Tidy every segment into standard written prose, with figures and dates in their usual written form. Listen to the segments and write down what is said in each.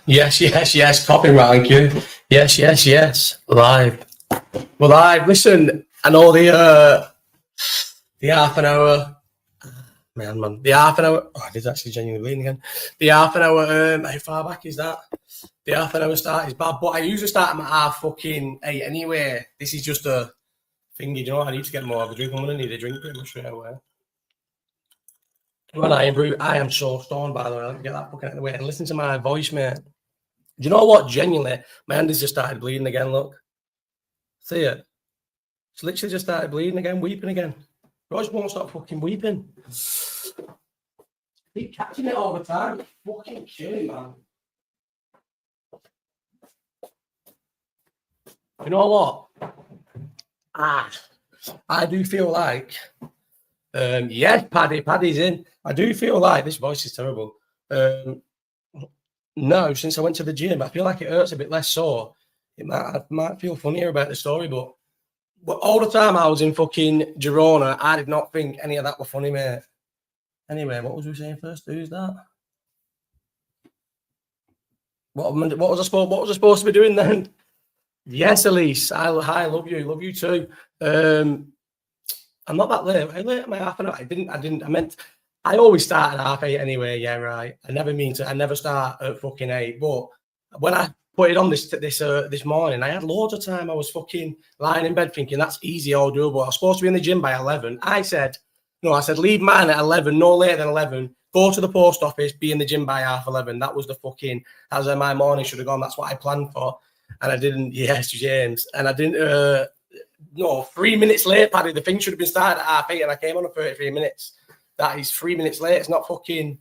Yes. Copyright you. Yes. Live. We're live. Listen, I know the half an hour. Man. The half an hour. Oh, it is actually genuinely bleeding again. The half an hour. How far back is that? The half an hour start is bad, but I usually start at half fucking 8 anyway. This is just a thing, you know. I need to get more of a drink. I'm gonna need a drink pretty much straight away. When I improve, I am so stoned, by the way. Let me get that fucking out of the way and listen to my voice, mate. Do you know what? Genuinely, my hand has just started bleeding again. Look, see it? It's literally just started bleeding again, weeping again. I just won't stop fucking weeping. Keep catching it all the time. It's fucking killing, man. You know what? I do feel like, yes, Paddy's in. I do feel like this voice is terrible. No, since I went to the gym, I feel like it hurts a bit less sore. I might feel funnier about the story, but all the time I was in fucking Girona, I did not think any of that were funny, mate. Anyway, what was we saying first? Who's that? What was I supposed to be doing then? Yes, Elise. I love you. Love you too. I'm not that late. I late at my half an hour. I meant I always start at 8:30 anyway. Yeah, right. I never start at fucking 8. But when I put it on this morning, I had loads of time. I was fucking lying in bed thinking that's easy, all doable. I was supposed to be in the gym by 11. I said leave mine at 11, no later than 11. Go to the post office, be in the gym by 11:30. That was that's how my morning should have gone. That's what I planned for. And I didn't, yes, James. And I didn't, 3 minutes late, Paddy. The thing should have been started at 8:30 and I came on at 33 minutes. That is 3 minutes late. It's not 33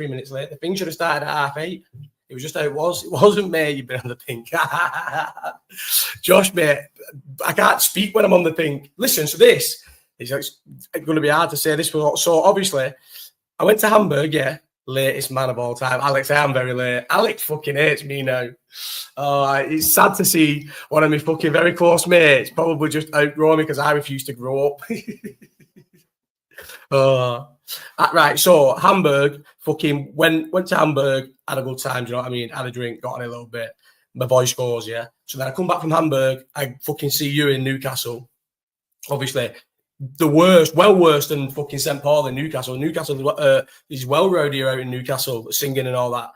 minutes late. The thing should have started at 8:30. It was just how it was. It wasn't me. You've been on the thing. Josh, mate, I can't speak when I'm on the thing. Listen, so this is going to be hard to say this. So obviously, I went to Hamburg, yeah. Latest man of all time. Alex, I am very late. Alex fucking hates me now. It's sad to see one of my fucking very close mates probably just outgrow me because I refuse to grow up. Right, so Hamburg, fucking went to Hamburg, had a good time, do you know what I mean? Had a drink, got on a little bit. My voice goes, yeah. So then I come back from Hamburg, I fucking see you in Newcastle. Obviously, the worst, well worse than fucking St. Paul in Newcastle. Newcastle is well rowdy out in Newcastle, singing and all that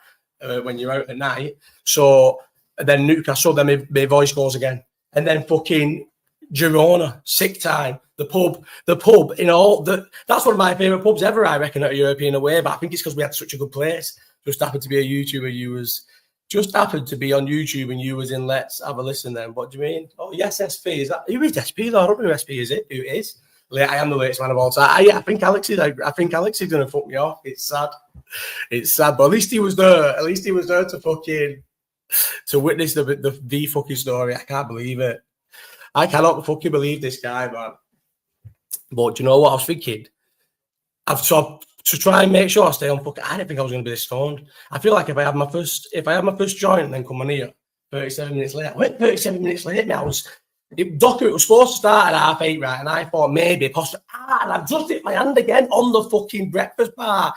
when you're out at night. So then Newcastle, then my voice goes again. And then fucking Girona, sick time. The pub, that's one of my favourite pubs ever, I reckon, at a European away. But I think it's because we had such a good place. Just happened to be a YouTuber. Just happened to be on YouTube and you was in Let's Have a Listen then. What do you mean? Oh, yes, SP. Is that who is SP though? I don't know who SP is. Who is? I am the latest man of all time. I think Alex is going to fuck me off. It's sad. But at least he was there. At least he was there to witness the fucking story. I can't believe it. I cannot fucking believe this guy, man. But do you know what I was thinking? To try and make sure I stay on fucking. I didn't think I was going to be this stoned. I feel like if I had my first joint and then come on here 37 minutes late. I went 37 minutes late. Now it was supposed to start at 8:30, right? And I thought and I've just hit my hand again on the fucking breakfast bar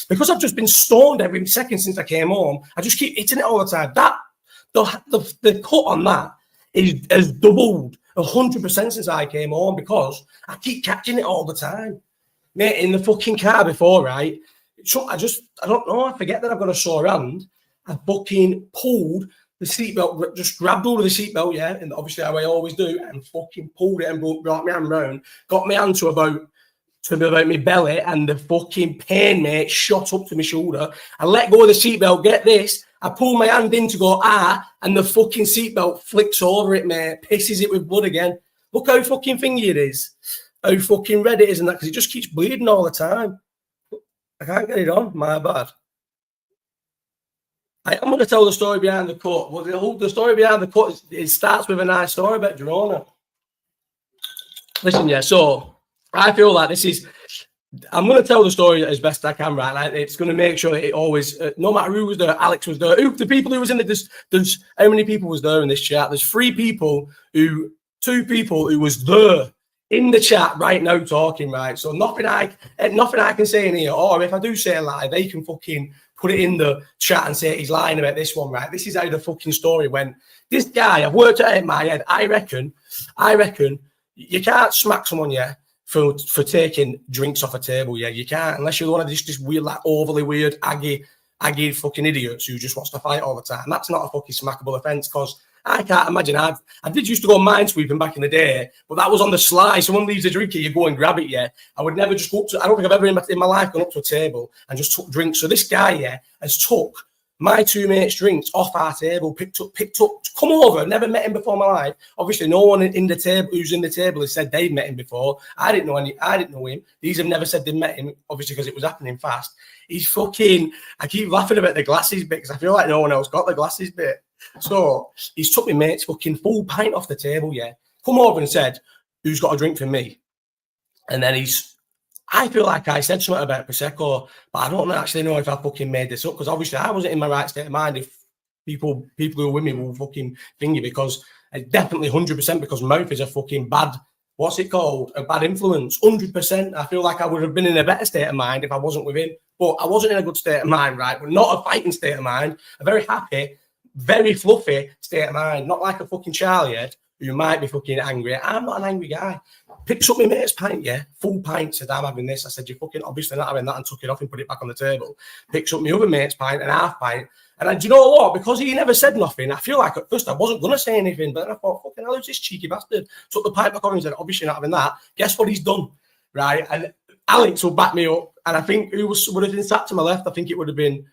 because I've just been stoned every second since I came home. I just keep hitting it all the time. The cut on that has doubled 100% since I came home because I keep catching it all the time. Mate, in the fucking car before, right? So I don't know. I forget that I've got a sore hand. I fucking pulled the seatbelt, just grabbed all of the seatbelt, yeah, and obviously how I always do, and fucking pulled it and brought my hand round, got my hand to about my belly, and the fucking pain, mate, shot up to my shoulder. I let go of the seatbelt, get this, I pull my hand in to go, and the fucking seatbelt flicks over it, mate, pisses it with blood again. Look how fucking thingy it is, how fucking red it is and that, because it just keeps bleeding all the time. I can't get it on, my bad. I'm going to tell the story behind the cut. Well, the story behind the cut, it starts with a nice story about Girona. Listen, yeah, so I feel like I'm going to tell the story as best I can, right? Like, it's going to make sure that it always, no matter who was there, Alex was there, the people who was in it, there's how many people was there in this chat? There's 2 people who was there in the chat right now talking, right? So nothing I can say in here, or if I do say a lie, they can fucking put it in the chat and say he's lying about this one, right? This is how the fucking story went. This guy, I've worked it out in my head. I reckon you can't smack someone, yeah, for taking drinks off a table, yeah. You can't, unless you're one of these just weird, like overly weird, aggy fucking idiots who just wants to fight all the time. That's not a fucking smackable offence, because I can't imagine. I did used to go minesweeping back in the day, but that was on the sly. Someone leaves a drink here, you go and grab it, yeah. I would never just go up to, I don't think I've ever in my life gone up to a table and just took drinks. So this guy, yeah, has took my two mates' drinks off our table, picked up, come over, never met him before in my life. Obviously, no one in the table who's in the table has said they've met him before. I didn't know him. These have never said they met him, obviously, because it was happening fast. He's fucking, I keep laughing about the glasses bit, because I feel like no one else got the glasses bit. So he's took my mate's fucking full pint off the table, yeah. Come over and said, who's got a drink for me? And then I feel like I said something about Prosecco, but I don't actually know if I fucking made this up, because obviously I wasn't in my right state of mind if people who are with me will fucking finger, because it's definitely 100% because mouth is a fucking bad, what's it called? A bad influence. 100%. I feel like I would have been in a better state of mind if I wasn't with him, but I wasn't in a good state of mind, right? But not a fighting state of mind, a very happy, very fluffy state of mind, not like a fucking Charlie head who might be fucking angry. I'm not an angry guy. Picks up my mate's pint, yeah, full pint, said, I'm having this. I said, you're fucking obviously not having that, and took it off and put it back on the table. Picks up my other mate's pint, and half pint. And do you know what? Because he never said nothing, I feel like at first I wasn't going to say anything, but then I thought, fucking hell, who's this cheeky bastard? Took the pint back on and said, obviously not having that. Guess what he's done, right? And Alex will back me up. And I think would have been sat to my left. I think it would have been,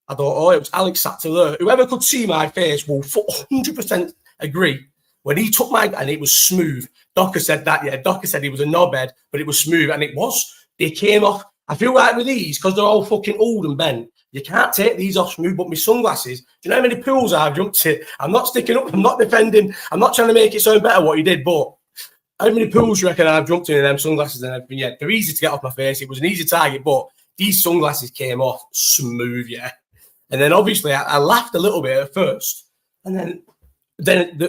I thought, oh, it was Alex sat to there. Whoever could see my face will 100% agree. When he took my, and it was smooth. Docker said that, yeah. Docker said he was a knobhead, but it was smooth. And it was. They came off. I feel like with these, because they're all fucking old and bent, you can't take these off smooth. But my sunglasses, do you know how many pools I've jumped to? I'm not sticking up. I'm not defending. I'm not trying to make it sound better what he did, but how many pools do you reckon I've jumped in them sunglasses and everything? Yeah, they're easy to get off my face. It was an easy target, but these sunglasses came off smooth, yeah. And then obviously I laughed a little bit at first, and then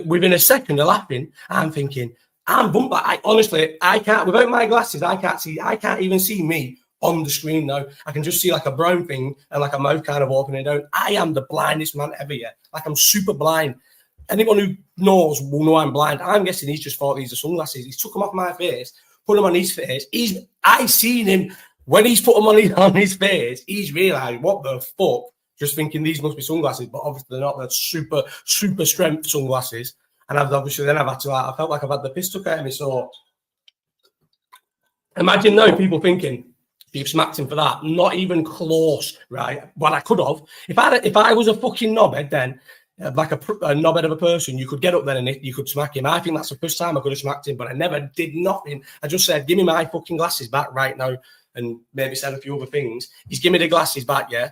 within a second of laughing, I'm thinking, I'm bumped back. I can't, without my glasses, I can't even see me on the screen now. I can just see like a brown thing and like a mouth kind of opening down. I am the blindest man ever yet. Like I'm super blind. Anyone who knows will know I'm blind. I'm guessing he's just thought these are sunglasses. He's took them off my face, put them on his face. I seen him when he's put them on his face. He's realised, what the fuck? Just thinking these must be sunglasses, but obviously they're not. They're super, super strength sunglasses. And I've had to, I felt like I've had the piss took out of me. So imagine now people thinking, you've smacked him for that. Not even close, right? Well, I could have. If I was a fucking knobhead then, like a knobhead of a person, you could get up there and you could smack him. I think that's the first time I could have smacked him, but I never did nothing. I just said, give me my fucking glasses back right now, and maybe said a few other things. He's give me the glasses back, yeah?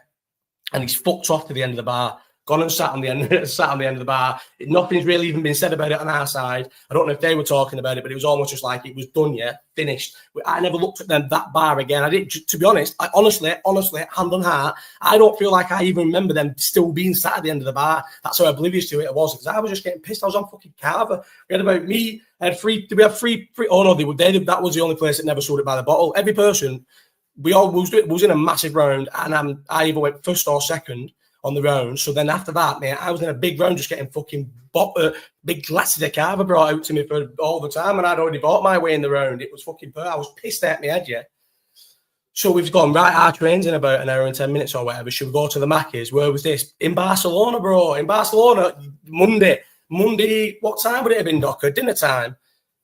And he's fucked off to the end of the bar, gone and sat on the end of the bar. Nothing's really even been said about it on our side. I don't know if they were talking about it, but it was almost just like it was done, yeah, finished. I never looked at that bar again. I didn't, to be honest. Honestly, hand on heart, I don't feel like I even remember them still being sat at the end of the bar. That's how oblivious to it was, because I was just getting pissed. I was on fucking Carver. We had about me. I had three. Did we have three? Oh no, that was the only place that never sold it by the bottle. Every person. We all was in a massive round, and I either went first or second on the round. So then after that, mate, I was in a big round, just getting fucking big glasses of Carver brought out to me for all the time, and I'd already bought my way in the round. It was fucking I was pissed at my head, yeah. So we've gone, right, our train's in about an hour and 10 minutes or whatever. Should we go to the Macca's? Where was this? In Barcelona, bro. In Barcelona, Monday. What time would it have been, Docker? Dinner time?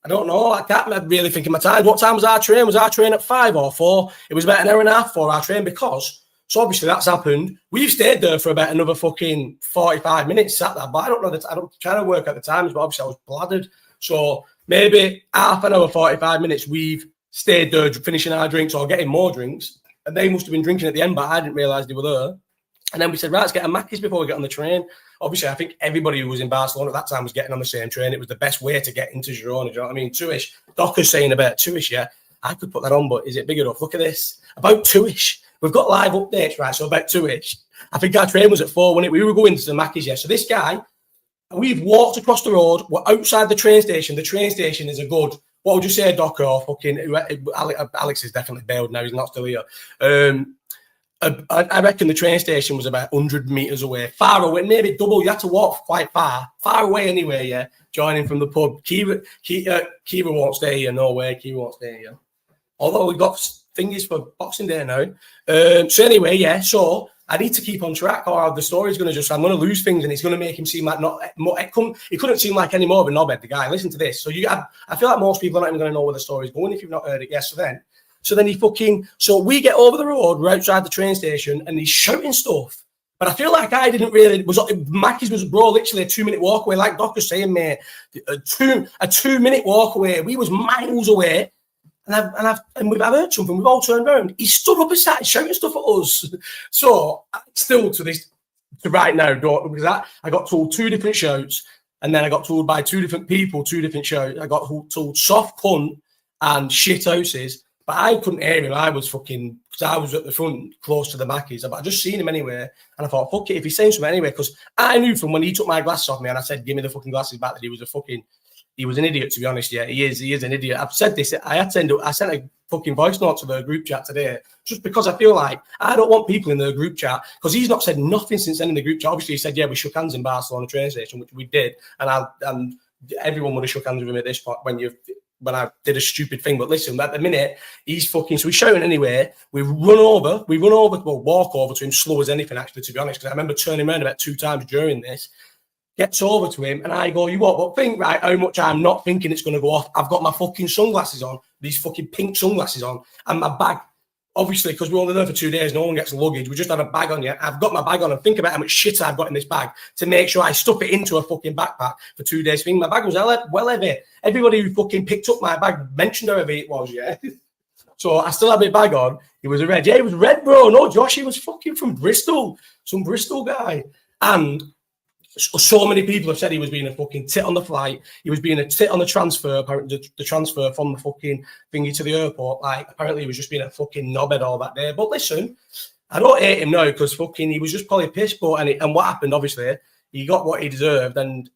I don't know. I can't really think of my time. What time was our train? Was our train at 5 or 4? It was about an hour and a half for our train, because, so obviously that's happened. We've stayed there for about another fucking 45 minutes, sat there. But I don't know that. I don't try to work at the times, but obviously I was bladdered. So maybe half an hour, 45 minutes, we've stayed there finishing our drinks or getting more drinks. And they must have been drinking at the end, but I didn't realise they were there. And then we said, right, let's get a Macca's before we get on the train. Obviously, I think everybody who was in Barcelona at that time was getting on the same train. It was the best way to get into Girona. Do you know what I mean? 2-ish. Docker's saying about 2-ish, yeah. I could put that on, but is it big enough? Look at this. About 2-ish. We've got live updates, right? So about 2-ish. I think our train was at 4 when we were going to the Macca's, yeah. So this guy, we've walked across the road. We're outside the train station. The train station is a good what would you say, Docker, or fucking Alex is definitely bailed now, he's not still here. I reckon the train station was about 100 metres away, far away, maybe double. You had to walk quite far away anyway, yeah, joining from the pub. Kiva won't stay here, no way, Kiva won't stay here. Although we've got thingies for Boxing Day now. So anyway, yeah, so I need to keep on track or the story's going to I'm going to lose things and it's going to make him seem like he couldn't seem like any more of a knobhead, the guy. Listen to this. So I feel like most people are not even going to know where the story's going if you've not heard it yet. So then so we get over the road, we're outside the train station and he's shouting stuff. But I feel like I didn't really, Mackie's was, bro, literally a 2-minute walk away, like Doc was saying, mate, a 2-minute walk away. We was miles away. And I've heard something. We've all turned around. He stood up and started shouting stuff at us. So still to right now, because I got told 2 different shouts, and then I got told by 2 different people 2 different shouts. I got told soft cunt and shit houses, but I couldn't hear him. I was fucking, because I was at the front close to the Mackies, but I just seen him anyway, and I thought, fuck it, if he's saying something anyway, because I knew from when he took my glasses off me and I said, give me the fucking glasses back, that he was an idiot, to be honest. Yeah, he is an idiot. I've said this. I sent a fucking voice note to the group chat today, just because I feel like I don't want people in the group chat, because he's not said nothing since sending the group chat. Obviously, he said, yeah, we shook hands in Barcelona train station, which we did, and everyone would have shook hands with him at this point when I did a stupid thing. But listen, at the minute, he's fucking, so he's shouting anyway. We walk over to him slow as anything, actually, to be honest, because I remember turning around about 2 times during this. Gets over to him and I go, you what? But think, right, how much I'm not thinking it's going to go off. I've got my fucking sunglasses on, these fucking pink sunglasses on, and my bag. Obviously, because we're only there for 2 days, no one gets luggage. We just have a bag on yet. I've got my bag on and think about how much shit I've got in this bag to make sure I stuff it into a fucking backpack for 2 days. My bag was well heavy. Everybody who fucking picked up my bag mentioned how heavy it was, yeah. So I still have my bag on. It was red. Yeah, it was red, bro. No, Josh, he was fucking from Bristol. Some Bristol guy. And so many people have said he was being a fucking tit on the flight. He was being a tit on the transfer, apparently the transfer from the fucking thingy to the airport. Like, apparently he was just being a fucking knobhead all that day. But listen, I don't hate him now because fucking he was just probably pissed. But and what happened, obviously, he got what he deserved. And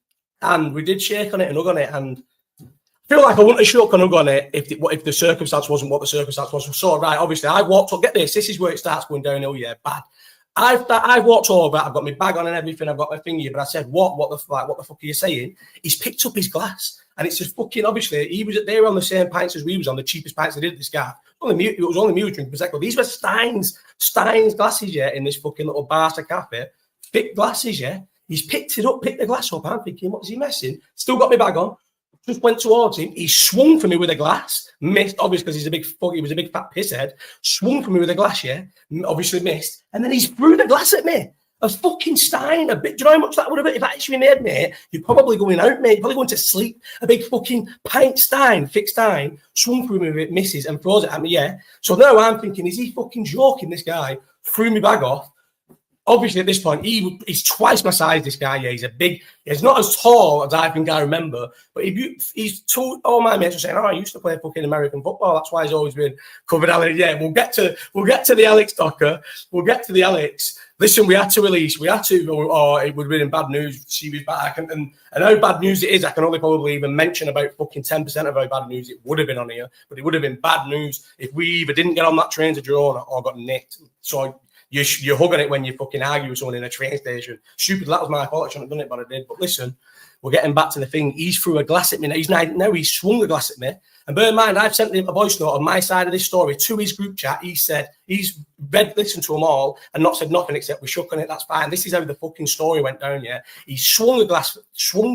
we did shake on it and hug on it. And I feel like I wouldn't have shook and hug on it if the circumstance wasn't what the circumstance was. So, right, obviously, I walked up. Get this is where it starts going downhill, yeah, bad. I've walked over, I've got my bag on and everything, I've got my thing here, but I said, what the fuck are you saying? He's picked up his glass, and it's just fucking, obviously, they were on the same pints as we was on, the cheapest pints they did, this guy. It was only me who was drinking Prosecco. These were Stein's glasses, yeah, in this fucking little Barca cafe. Thick glasses, yeah. He's picked it up, picked the glass up, I'm thinking, what is he messing? Still got my bag on. Just went towards him. He swung for me with a glass. Missed, obviously, because he was a big fat pisshead. Swung for me with a glass, yeah. Obviously missed. And then he threw the glass at me. A fucking Stein. Do you know how much that would have been? If that actually made me, you're probably going out, mate. You're probably going to sleep. A big fucking pint Stein, thick Stein, swung through me with it, misses, and throws it at me, yeah. So now I'm thinking, is he fucking joking, this guy? Threw me bag off. Obviously, at this point, he's twice my size, this guy. Yeah, he's not as tall as I think I remember, but he's too. All my mates are saying, "Oh, I used to play fucking American football. That's why he's always been covered." Alex, yeah, we'll get to the Alex Docker. We'll get to the Alex. Listen, we had to, or it would have been in bad news. She was back, and how bad news it is, I can only probably even mention about fucking 10% of how bad news it would have been on here. But it would have been bad news if we either didn't get on that train to Girona or got nicked. So. You're hugging it when you fucking argue with someone in a train station. Stupid, that was my fault. I shouldn't have done it, but I did. But listen, we're getting back to the thing. He's threw a glass at me. Now he's swung a glass at me. And bear in mind, I've sent him a voice note on my side of this story to his group chat. He said he's listened to them all and not said nothing except we shook on it. That's fine. This is how the fucking story went down, yeah. He swung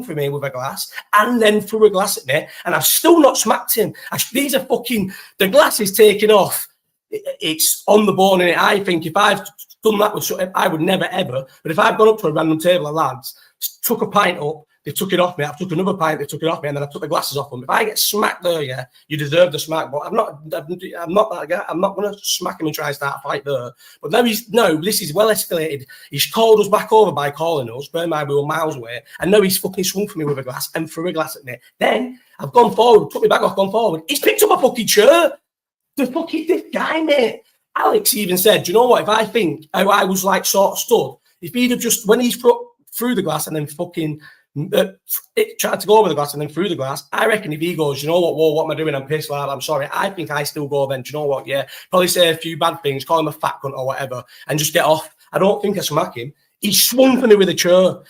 for me with a glass and then threw a glass at me. And I've still not smacked him. These are fucking, the glass is taking off. It's on the bone in it. I think if I've done that with, I would never ever. But if I've gone up to a random table of lads, took a pint up, they took it off me. I've took another pint, they took it off me, and then I took the glasses off them. If I get smacked there, yeah, you deserve the smack. But I'm not that guy. I'm not going to smack him and try and start a fight there. But now this is well escalated. He's called us back over by calling us. Bear in mind we were miles away, and now he's fucking swung for me with a glass and threw a glass at me. Then I've gone forward, took me back off, gone forward. He's picked up a fucking chair. This guy, mate. Alex even said, do you know what? If I think how I was like sort of stood, if he'd have just, when he's through the glass and then fucking It tried to go over the glass and then through the glass. I reckon if he goes, you know what, whoa, what am I doing? I'm pissed, lad. I'm sorry. I think I still go then. Do you know what? Yeah, probably say a few bad things, call him a fat cunt or whatever, and just get off. I don't think I smack him. He swung for me with a chair. No,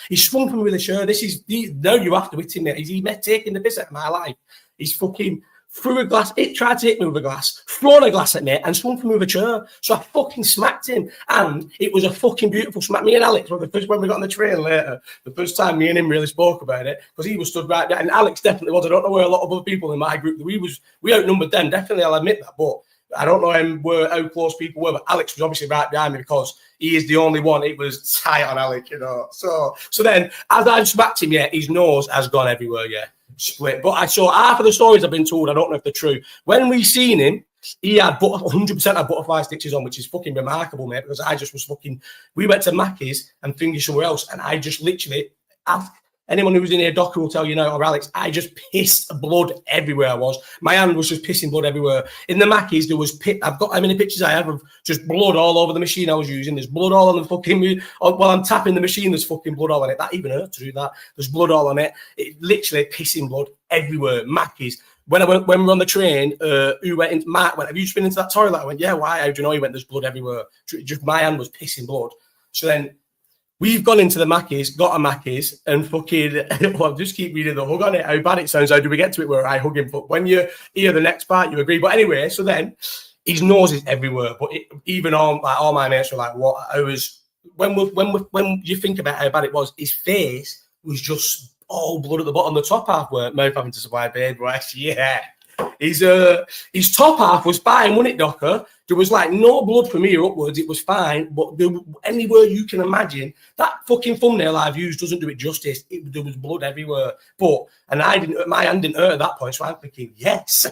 you have to hit him, mate. Is he taking the piss out of my life? He's fucking threw a glass. It tried to hit me with a glass, thrown a glass at me, and swung for me with a chair. So I fucking smacked him, and it was a fucking beautiful smack. Me and Alex were the first when we got on the train later. The first time me and him really spoke about it because he was stood right there, and Alex definitely was. I don't know where a lot of other people in my group we outnumbered them. Definitely, I'll admit that, but I don't know how close people were. But Alex was obviously right behind me because he is the only one. It was tight on Alex, you know. So then, as I've smacked him, his nose has gone everywhere, split. But I saw half of the stories I've been told. I don't know if they're true. When we seen him, he had 100% had butterfly stitches on, which is fucking remarkable, mate. Because I just was fucking. We went to Mackey's and thingy somewhere else, and I just literally asked. Anyone who was in here, Docker will tell you now, or Alex, I just pissed blood everywhere I was. My hand was just pissing blood everywhere. In the Mackies, there was I've got how many pictures I have of just blood all over the machine I was using. There's blood all on the fucking, while I'm tapping the machine, there's fucking blood all on it. That even hurt to do that. There's blood all on it. It literally pissing blood everywhere. Mackies. When we were on the train, who went into Mark went, have you just been into that toilet? I went, yeah, why? How do you know? He went, there's blood everywhere. Just my hand was pissing blood. So then we've gone into the Mackies, got a Mackies, and fucking, well, just keep reading the hug on it, how bad it sounds. How do we get to it where I hug him? But when you hear the next part, you agree. But anyway, so then his nose is everywhere. But even all my mates were like, what? I was, when you think about how bad it was, his face was just all blood at the bottom. The top half were mouth having to survive bed rest. Yeah. His top half was fine, wasn't it, Docker? There was like no blood from here upwards. It was fine, but anywhere you can imagine, that fucking thumbnail I've used doesn't do it justice. There was blood everywhere. My hand didn't hurt at that point, so I'm thinking, yes.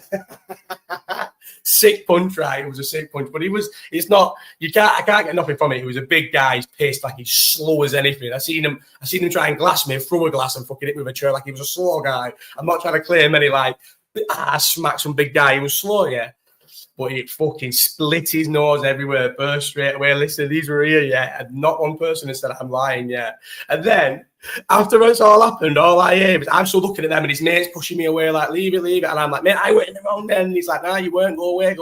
Sick punch, right? It was a sick punch, but I can't get nothing from it. He was a big guy, he's pissed, like he's slow as anything. I seen him try and glass me, throw a glass and fucking hit me with a chair like he was a slow guy. I'm not trying to claim any I smacked some big guy. He was slow, but it fucking split his nose everywhere, burst straight away. Listen, these were here, and not one person has said I'm lying, And then, after it's all happened, all I hear is I'm still looking at them and his mate's pushing me away, like, leave it. And I'm like, mate, I went in the wrong then. And he's like, nah, you weren't, go away.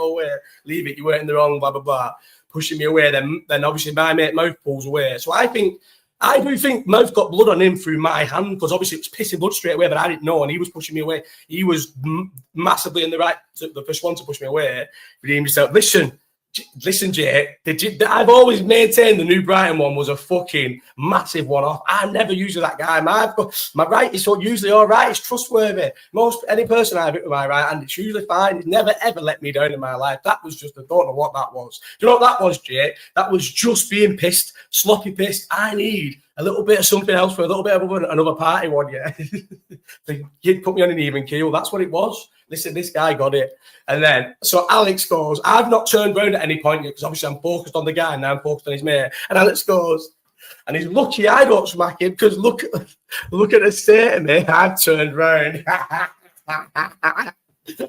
Leave it, you weren't in the wrong, blah, blah, blah. Pushing me away. Then obviously my mate Mouth pulls away. So I do think Mouth got blood on him through my hand because obviously it was pissing blood straight away, but I didn't know, and he was pushing me away. He was massively in the right, the first one to push me away. Redeemed himself. Listen, Jay, I've always maintained the New Brighton one was a fucking massive one-off. I'm never usually that guy. My right is usually all right. It's trustworthy. Any person I've hit with my right hand, it's usually fine. It's never, ever let me down in my life. That was just, I don't know what that was. Do you know what that was, Jay? That was just being pissed, sloppy pissed. I need a little bit of something else for a little bit of another party one, The kid put me on an even keel. That's what it was. Listen, this guy got it. And then, so Alex goes, I've not turned around at any point yet because obviously I'm focused on the guy and now I'm focused on his mate. And Alex goes, and he's lucky I don't smack him because look at the state of me. I've turned round.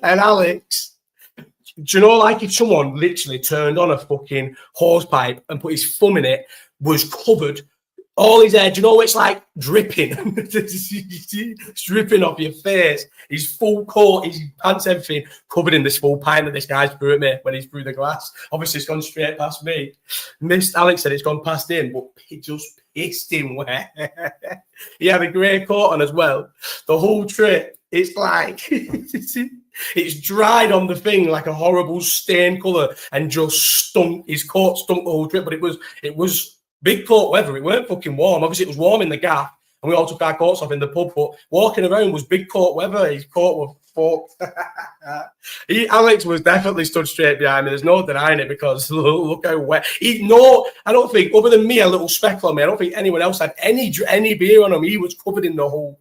And Alex, do you know, like if someone literally turned on a fucking hose pipe and put his thumb in it, was covered, all his hair, do you know what it's like? Dripping. It's dripping off your face. His full coat, his pants, everything, covered in this full pint that this guy's threw at me when he's through the glass. Obviously, it's gone straight past me. Alex said it's gone past him, but it just pissed him wet. He had a grey coat on as well. The whole trip, it's like... It's dried on the thing like a horrible stain colour and just stunk. His coat stunk the whole trip, but it was big coat weather. It weren't fucking warm. Obviously, it was warm in the gaff, and we all took our coats off in the pub. But walking around was big coat weather. His coat was fucked. Alex was definitely stood straight behind me. There's no denying it because look how wet. I don't think, other than me, a little speckle on me, I don't think anyone else had any beer on him. He was covered in the whole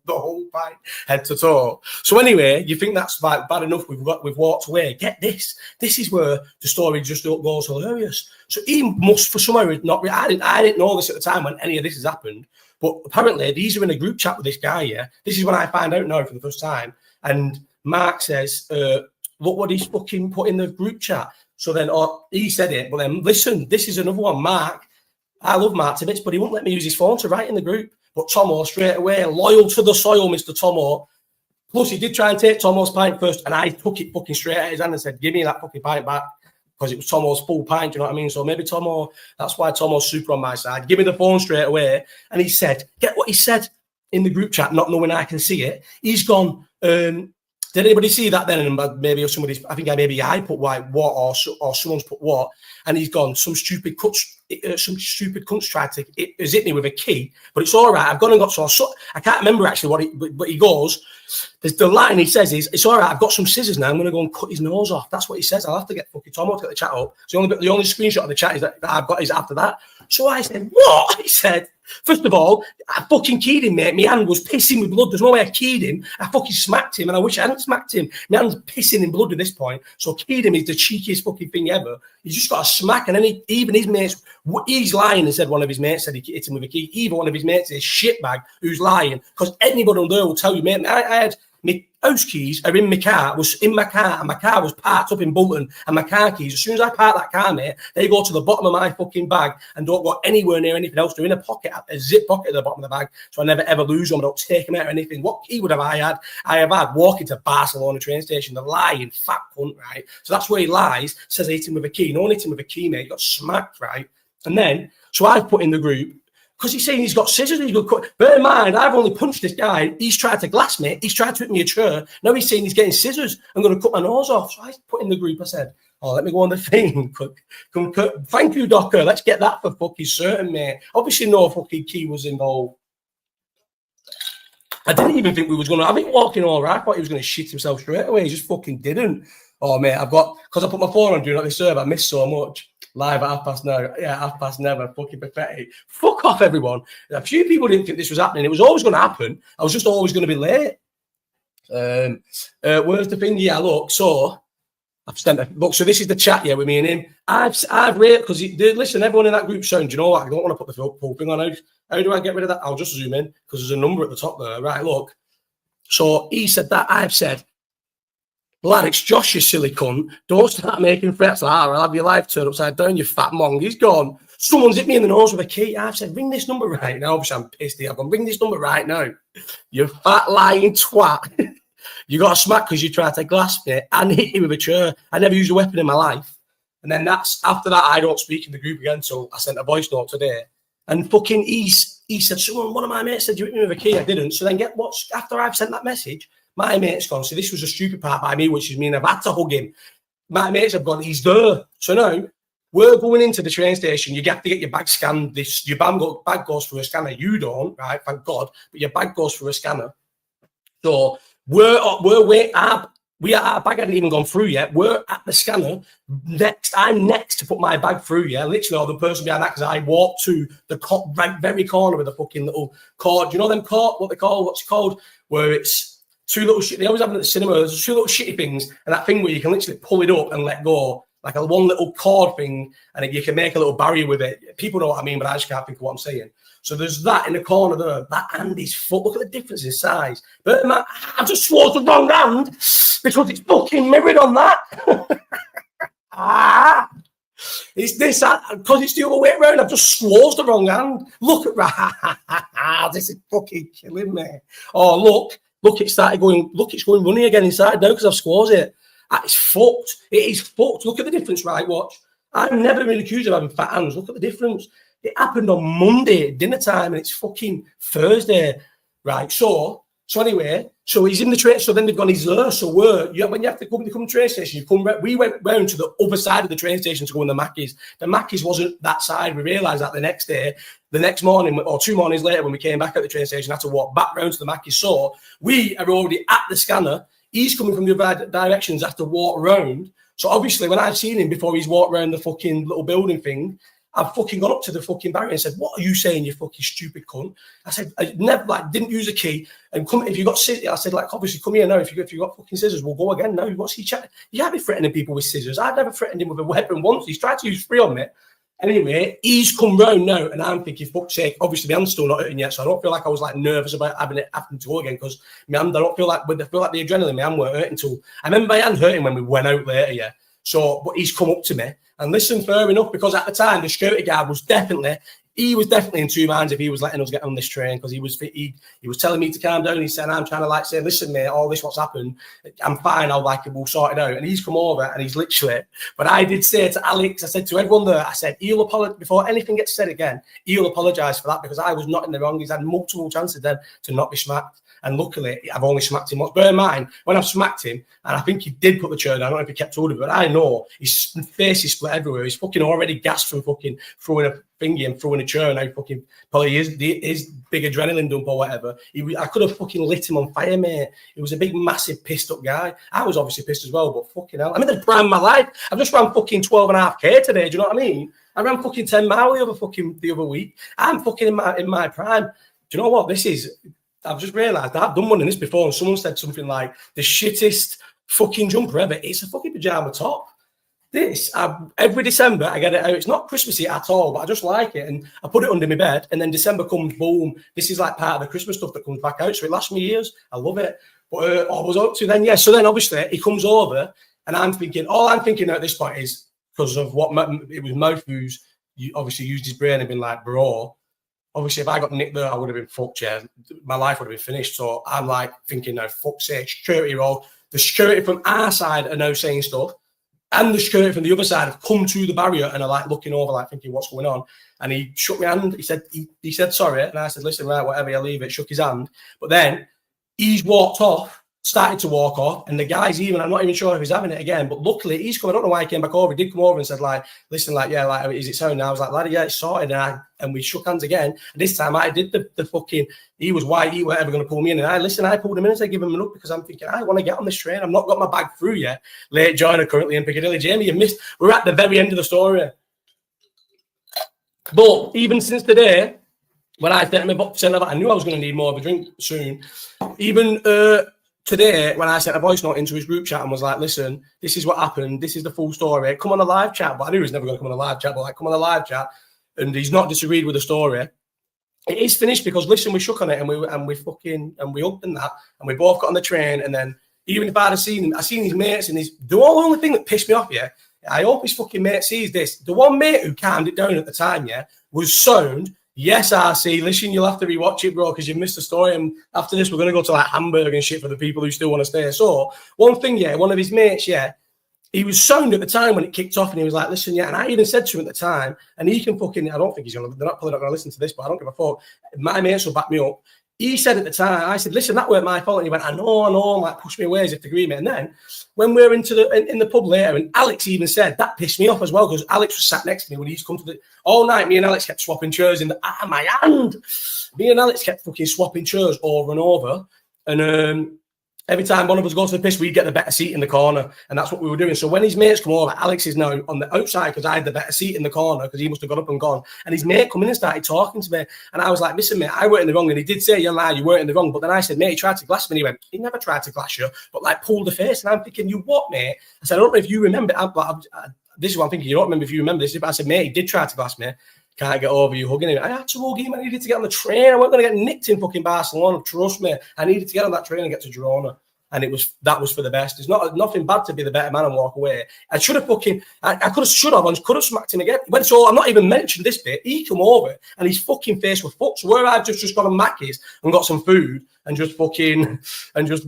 pint, head to toe. So anyway, you think that's like bad enough? We've walked away. Get this. This is where the story just goes hilarious. So he must, for some reason, not. I didn't know this at the time when any of this has happened. But apparently, these are in a group chat with this guy. This is when I find out now for the first time. And Mark says, look what he's fucking put in the group chat. So then he said it, but then listen, this is another one. Mark, I love Mark to bits, but he won't let me use his phone to write in the group. But Tomo, straight away, loyal to the soil, Mr. Tomo. Plus, he did try and take Tomo's pint first, and I took it fucking straight at his hand and said, give me that fucking pint back. Because it was Tomo's full pint, do you know what I mean? So maybe Tomo, that's why Tomo's super on my side. Give me the phone straight away. And he said, get what he said in the group chat, not knowing I can see it. He's gone, did anybody see that then? And maybe somebody's, I think maybe I put what or someone's put what. And he's gone, some stupid cunts tried to hit me with a key, but it's all right. I've gone and got so I can't remember actually but he goes, there's the line he says is, it's all right, I've got some scissors now, I'm going to go and cut his nose off. That's what he says. I'll have to get fucking Tomo to get the chat up. So the only screenshot of the chat is that I've got is after that. So I said, what? He said, first of all, I fucking keyed him, mate. My hand was pissing with blood. There's no way I keyed him. I fucking smacked him, and I wish I hadn't smacked him. My hand's pissing in blood at this point. So keyed him is the cheekiest fucking thing ever. He's just got a smack, and then even his mates, he's lying and said one of his mates said he hit him with a key. Even one of his mates is a shitbag who's lying, because anybody on there will tell you, mate, I had my house keys are in my car, and my car was parked up in Bolton, and my car keys, as soon as I park that car, mate, they go to the bottom of my fucking bag and don't go anywhere near anything else. They're in a pocket, a zip pocket at the bottom of the bag, so I never ever lose them. I don't take them out or anything. What key would I had? I have had walking to Barcelona train station, the lying fat cunt, right? So that's where he lies, says I hit him with a key. No one hit him with a key, mate. He got smacked, right? And then, so I put in the group, because he's saying he's got scissors and he's going to cut. Bear in mind, I've only punched this guy. He's tried to glass me. He's tried to hit me a chair. Now he's saying he's getting scissors. I'm going to cut my nose off. So I put in the group. I said, oh, let me go on the thing. Thank you, Docker. Let's get that for fucking certain, mate. Obviously, no fucking key was involved. I didn't even think we was going to have it walking all right. I thought he was going to shit himself straight away. He just fucking didn't. Oh, mate, because I put my phone on Do Not Disturb, I missed so much. Live at 9:30. Yeah, 9:30. Fucking pathetic. Fuck off, everyone. A few people didn't think this was happening. It was always going to happen. I was just always going to be late. Where's the thing? Yeah, look. So I've sent look. So this is the chat. Yeah, with me and him. I've rated because listen. Everyone in that group saying, do you know what? I don't want to put the full thing on. How do I get rid of that? I'll just zoom in because there's a number at the top there. Right. Look. So he said that. I've said, lad, it's Josh, you silly cunt. Don't start making threats like that, or I'll have your life turned upside down, you fat mong. He's gone. Someone's hit me in the nose with a key. I've said, ring this number right now. Obviously, I'm pissed. I've gone, ring this number right now. You fat lying twat. You got a smack because you tried to glass me and hit me with a chair. I never used a weapon in my life. And then after that, I don't speak in the group again. So I sent a voice note today. And fucking he said, one of my mates said, you hit me with a key. I didn't. So then after I've sent that message, my mate's gone, so this was a stupid part by me, which is mean I've had to hug him. My mates have gone, he's there. So now we're going into the train station. You have to get your bag scanned. Your bag goes through a scanner. You don't, right? Thank God. But your bag goes through a scanner. So our bag hadn't even gone through yet. We're at the scanner. I'm next to put my bag through, yeah? Literally, or the person behind that, because I walked to the very corner with a fucking little cord. Do you know them cord? What's it called? Where it's two little shit. They always have them at the cinema. There's two little shitty things, and that thing where you can literally pull it up and let go, like a one little cord thing, and you can make a little barrier with it. People know what I mean, but I just can't think of what I'm saying. So there's that in the corner there. That hand is full. Look at the difference in size. But I just swore the wrong hand because it's fucking mirrored on that. It's this, because it's the other way around. I've just squoze the wrong hand. Look at that. This is fucking killing me. Oh, look, it started going. Look, it's going running again inside now because I've squoze it. It's fucked. It is fucked. Look at the difference, right? Watch. I've never been accused of having fat hands. Look at the difference. It happened on Monday at dinner time, and it's fucking Thursday, right? So anyway, so he's in the train. So then they've gone, he's there. So when you have to come to the train station, we went round to the other side of the train station to go in the Mackies. The Mackies wasn't that side. We realised that the next morning, or 2 mornings later, when we came back at the train station, I had to walk back round to the Mackies. So we are already at the scanner. He's coming from the other directions. I have to walk around. So obviously, when I've seen him before he's walked around the fucking little building thing, I've fucking gone up to the fucking barrier and said, "What are you saying, you fucking stupid cunt?" I said, "I never didn't use a key. And come if you got scissors." I said, obviously, come here now. If you got fucking scissors, we'll go again. Now, what's he chatting? You can't be threatening people with scissors. I've never threatened him with a weapon once. He's tried to use 3 on me. Anyway, he's come round now, and I'm thinking, fuck's sake. Obviously, my hand's still not hurting yet, so I don't feel like I was nervous about having to go again, because my hand, I feel like the adrenaline, my hand weren't hurting until I remember my hand hurting when we went out later. Yeah. So, but he's come up to me. And listen, fair enough, because at the time, the security guard was definitely, he was definitely in two minds if he was letting us get on this train, because he was telling me to calm down. He said, I'm trying to like say, listen, mate, all this what's happened, I'm fine. We'll sort it out. And he's come over and he's literally, but I did say to Alex, I said to everyone there, I said, he'll apologize before anything gets said again. He'll apologize for that, because I was not in the wrong. He's had multiple chances then to not be smacked. And luckily, I've only smacked him once. Bear in mind, when I've smacked him, and I think he did put the chair down, I don't know if he kept hold of it, but I know his face is split everywhere. He's fucking already gassed from fucking throwing a thingy and throwing a chair, and now fucking probably his big adrenaline dump or whatever. I could have fucking lit him on fire, mate. He was a big, massive, pissed up guy. I was obviously pissed as well, but fucking hell. I'm in the prime of my life. I've just ran fucking 12.5K today, do you know what I mean? I ran fucking 10 mile the other week. I'm fucking in my prime. Do you know what this is? I've just realised I've done one in this before, and someone said something like the shittest fucking jumper ever. It's a fucking pajama top. Every December I get it out. It's not Christmassy at all, but I just like it, and I put it under my bed. And then December comes, boom. This is like part of the Christmas stuff that comes back out, so it lasts me years. I love it. But I was up to then, yeah. So then obviously he comes over, and all I'm thinking at this point is, because of what it was Mouth who's obviously used his brain and been like, bro. Obviously, if I got nicked there, I would have been fucked, yeah. My life would have been finished. So I'm like thinking, no, fuck's sake, security roll. The security from our side are now saying stuff, and the security from the other side have come to the barrier and are like looking over, like thinking, what's going on? And he shook my hand. He said sorry, and I said, listen, right, whatever, you leave it. Shook his hand, but then he's walked off. Started to walk off, and the guy's I'm not even sure if he's having it again, but luckily he's come. I don't know why he came back over. He did come over and said, like, listen, like, yeah, like, is it sound? And I was like, laddie, yeah, it's sorted. And we shook hands again. And this time I did the fucking, he was white, he was ever going to pull me in. And I pulled him in and said, give him an up, because I'm thinking, I want to get on this train. I've not got my bag through yet. Late joiner currently in Piccadilly. Jamie, you missed. We're at the very end of the story. But even since today, when I sent him a box, I knew I was going to need more of a drink soon. Even, today, when I sent a voice note into his group chat and was like, listen, this is what happened. This is the full story. Come on a live chat. But I knew he was never going to come on a live chat. But like, come on a live chat. And he's not disagreed with the story. It is finished because, listen, we shook on it and we hugged and that. And we both got on the train. And then even if I'd have seen him, I seen his mates and the only thing that pissed me off, yeah, I hope his fucking mate sees this. The one mate who calmed it down at the time, yeah, was sound. Yes, RC, listen, you'll have to rewatch it, bro, because you missed the story. And after this, we're going to go to like Hamburg and shit for the people who still want to stay. So one thing, yeah, one of his mates, yeah, he was sound at the time when it kicked off, and he was like, listen, yeah, and I even said to him at the time, and he can fucking, I don't think they're probably not going to listen to this, but I don't give a fuck. My mates will back me up. He said at the time, I said, listen, that weren't my fault. And he went, I know, like pushed me away as if to agree me. And then when we're in the pub later, and Alex even said, that pissed me off as well, because Alex was sat next to me when he's come to all night, me and Alex kept swapping chairs in my hand. Me and Alex kept fucking swapping chairs over and over. And every time one of us goes to the piss, we'd get the better seat in the corner. And that's what we were doing. So when his mates come over, Alex is now on the outside because I had the better seat in the corner because he must have got up and gone. And his mate come in and started talking to me. And I was like, listen, mate, I weren't in the wrong. And he did say, you lie, you weren't in the wrong. But then I said, mate, he tried to glass me. And he went, he never tried to glass you, but like pulled the face. And I'm thinking, you what, mate? I said, I don't know if you remember. This is what I'm thinking. You don't remember if you remember this. But I said, mate, he did try to glass me. Can't get over you hugging him. I had to hug him. I needed to get on the train. I wasn't going to get nicked in fucking Barcelona. Trust me. I needed to get on that train and get to Girona. And that was for the best. It's nothing bad to be the better man and walk away. I should have fucking, I could have smacked him again. So I'm not even mentioned this bit. He come over and his fucking face was fucked. So where I've just gone on Mackey's and got some food and just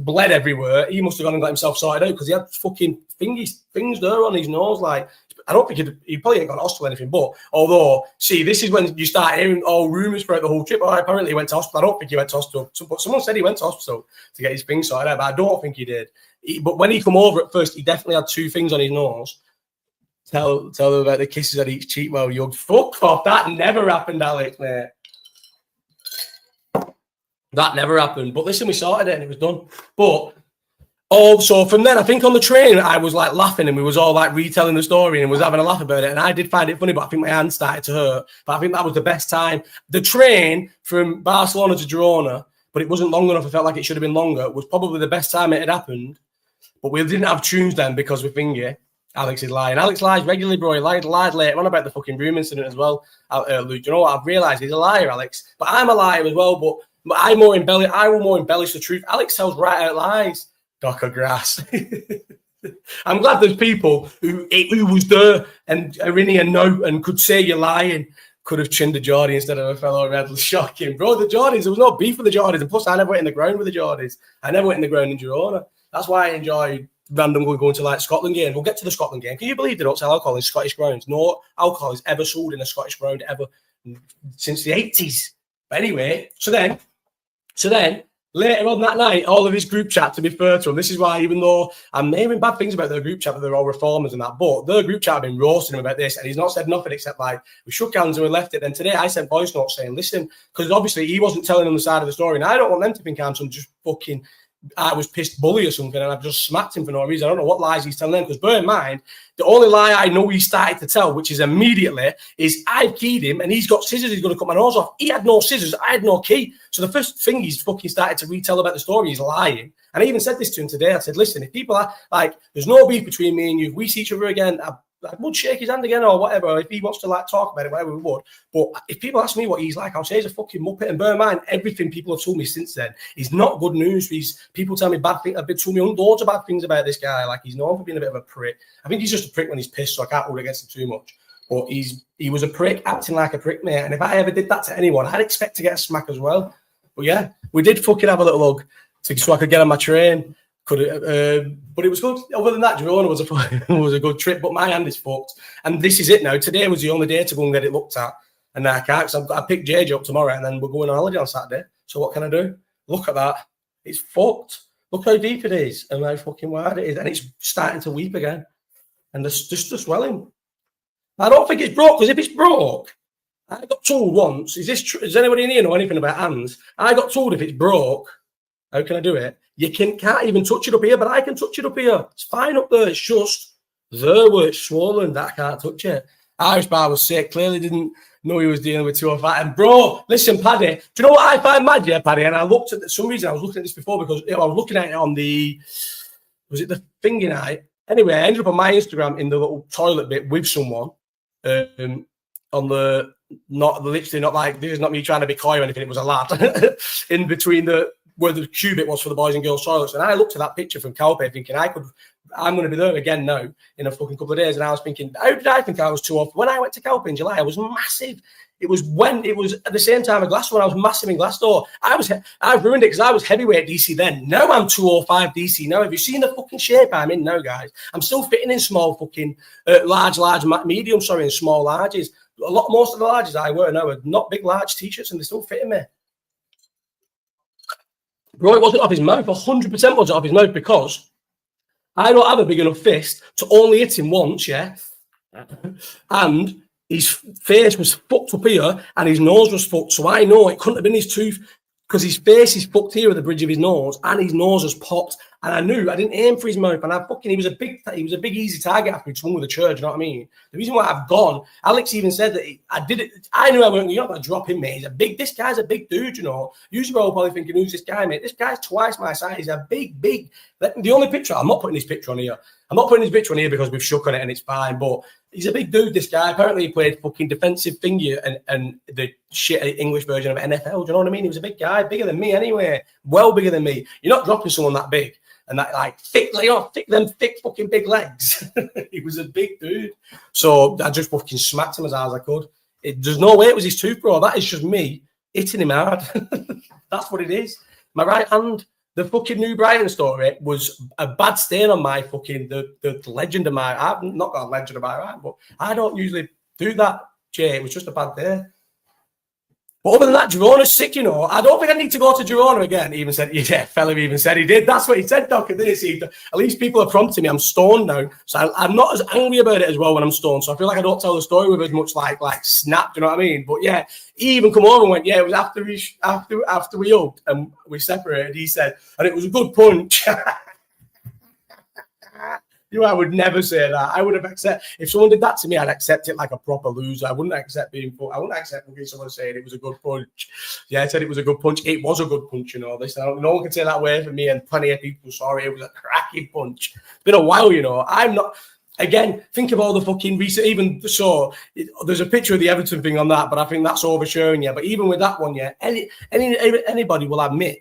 bled everywhere, he must have gone and got himself sorted out because he had fucking things there on his nose. Like, I don't think he probably ain't got hospital or anything. But although, see, this is when you start hearing all rumours throughout the whole trip. Oh, apparently he went to hospital. I don't think he went to hospital. But someone said he went to hospital to get his things sorted out. But I don't think he did. But when he come over at first, he definitely had two things on his nose. Tell them about the kisses on each cheek while you fuck off. That never happened, Alex, mate. That never happened. But listen, we sorted it and it was done. But so from then, I think on the train, I was like laughing and we was all like retelling the story and was having a laugh about it. And I did find it funny, but I think my hand started to hurt. But I think that was the best time. The train from Barcelona to Girona, but it wasn't long enough. I felt like it should have been longer. Was probably the best time it had happened. But we didn't have tunes then because we thingy. Alex is lying. Alex lies regularly, bro. He lied later on about the fucking room incident as well. Luke, you know what? I've realised he's a liar, Alex. But I'm a liar as well. But I will more embellish the truth. Alex tells right out lies. Docker grass. I'm glad there's people who was there and are in here now and could say you're lying. could have chinned a Geordie instead of a fellow red. Shocking, bro. The Geordies, there was no beef with the Geordies, and plus I never went in the ground with the Geordies. I never went in the ground in Girona. That's why I enjoy randomly going to like Scotland games. We'll get to the Scotland game. Can you believe they don't sell alcohol in Scottish grounds? No alcohol is ever sold in a Scottish ground ever since the 80s. But anyway, so then later on that night, all of his group chat, to be fair to him, this is why, even though I'm naming bad things about their group chat, that they're all reformers and that, but their group chat have been roasting him about this, and he's not said nothing except like, we shook hands and we left it. Then today I sent voice notes saying, listen, because obviously he wasn't telling them the side of the story, and I don't want them to think I'm some just fucking, I was pissed bully or something, and I've just smacked him for no reason. I don't know what lies he's telling them, because bear in mind, the only lie I know he started to tell, which is immediately, is I've keyed him and he's got scissors, he's going to cut my nose off. He had no scissors, I had no key. So the first thing he's fucking started to retell about the story is lying. And I even said this to him today. I said, listen, if people are like, there's no beef between me and you, if we see each other again, I would shake his hand again or whatever. If he wants to like talk about it, whatever, we would. But if people ask me what he's like, I'll say he's a fucking muppet. And bear in mind, everything people have told me since then is not good news. People tell me bad things. I've been told me loads of bad things about this guy. Like, he's known for being a bit of a prick. I think he's just a prick when he's pissed, so I can't hold against him too much. But he was a prick, acting like a prick, mate. And if I ever did that to anyone, I'd expect to get a smack as well. But yeah, we did fucking have a little hug so I could get on my train. But it was good. Other than that, Girona was a good trip. But my hand is fucked, and this is it now. Today was the only day to go and get it looked at, and now I can't. So I picked JJ up tomorrow, and then we're going on holiday on Saturday. So what can I do? Look at that. It's fucked. Look how deep it is, and how fucking wide it is, and it's starting to weep again, and there's just a swelling. I don't think it's broke, because if it's broke, I got told once. Is this true? Does anybody in here know anything about hands? I got told if it's broke, how can I do it? You can't even touch it up here, but I can touch it up here. It's fine up there. It's just there where it's swollen that I can't touch it. Irish bar was sick. Clearly didn't know he was dealing with 205. And bro, listen, Paddy, do you know what I find mad, yeah, Paddy? And I looked at some reason I was looking at this before because I was looking at it on was it the thingy night? Anyway, I ended up on my Instagram in the little toilet bit with someone on the literally not like, this is not me trying to be coy or anything. It was a lad in between where the cubic was for the boys and girls toilets. And I looked at that picture from Calpe thinking I'm going to be there again now in a fucking couple of days. And I was thinking, how did I think I was too off? When I went to Calpe in July, I was massive. It was at the same time of Glasgow when I was massive in Glasgow. I've ruined it because I was heavyweight DC then. Now I'm 205 DC. Now, have you seen the fucking shape I'm in now, guys? I'm still fitting in small fucking medium, and small larges. Most of the larges I wear now are not big, large t-shirts, and they're still fitting me. Bro, it wasn't off his mouth. 100% wasn't off his mouth because I don't have a big enough fist to only hit him once, yeah? And his face was fucked up here and his nose was fucked. So I know it couldn't have been his tooth because his face is fucked here at the bridge of his nose and his nose has popped. And I knew I didn't aim for his mouth, and he was a big easy target after he swung with the church. You know what I mean? The reason why I've gone, Alex even said that I did it. I knew you're not going to drop him, mate. This guy's a big dude, you know. Usually we're all probably thinking, who's this guy, mate? This guy's twice my size. He's a big. The only picture, I'm not putting his picture on here. I'm not putting his picture on here because we've shook on it and it's fine, but he's a big dude, this guy. Apparently he played fucking defensive thingy and the shit English version of NFL. Do you know what I mean? He was a big guy, bigger than me anyway. Well bigger than me. You're not dropping someone that big. And that like thick fucking big legs. He was a big dude. So I just fucking smacked him as hard as I could. There's no way it was his tooth, bro. That is just me hitting him hard. That's what it is. My right hand, the fucking New Brighton story was a bad stain on my fucking, the legend of my, I've not got a legend of my right, but I don't usually do that, Jay. It was just a bad day. But other than that, Girona's sick, you know. I don't think I need to go to Girona again. He even said, yeah, fella even said he did. That's what he said, Doc. Didn't he? At least people are prompting me. I'm stoned now. So I'm not as angry about it as well when I'm stoned. So I feel like I don't tell the story with as much like snap, do you know what I mean? But yeah, he even come over and went, yeah, it was after we hugged and we separated. He said, and it was a good punch. You know, I would never say that. I would have accepted if someone did that to me. I'd accept it like a proper loser. I wouldn't accept someone saying it was a good punch. Yeah, I said it was a good punch. It was a good punch, you know. No one can say that way for me, and plenty of people. Sorry, it was a cracking punch. It's been a while, you know. I'm not. Again, think of all the fucking recent. Even so, there's a picture of the Everton thing on that, but I think that's overshowing. Yeah, but even with that one, yeah, anybody will admit.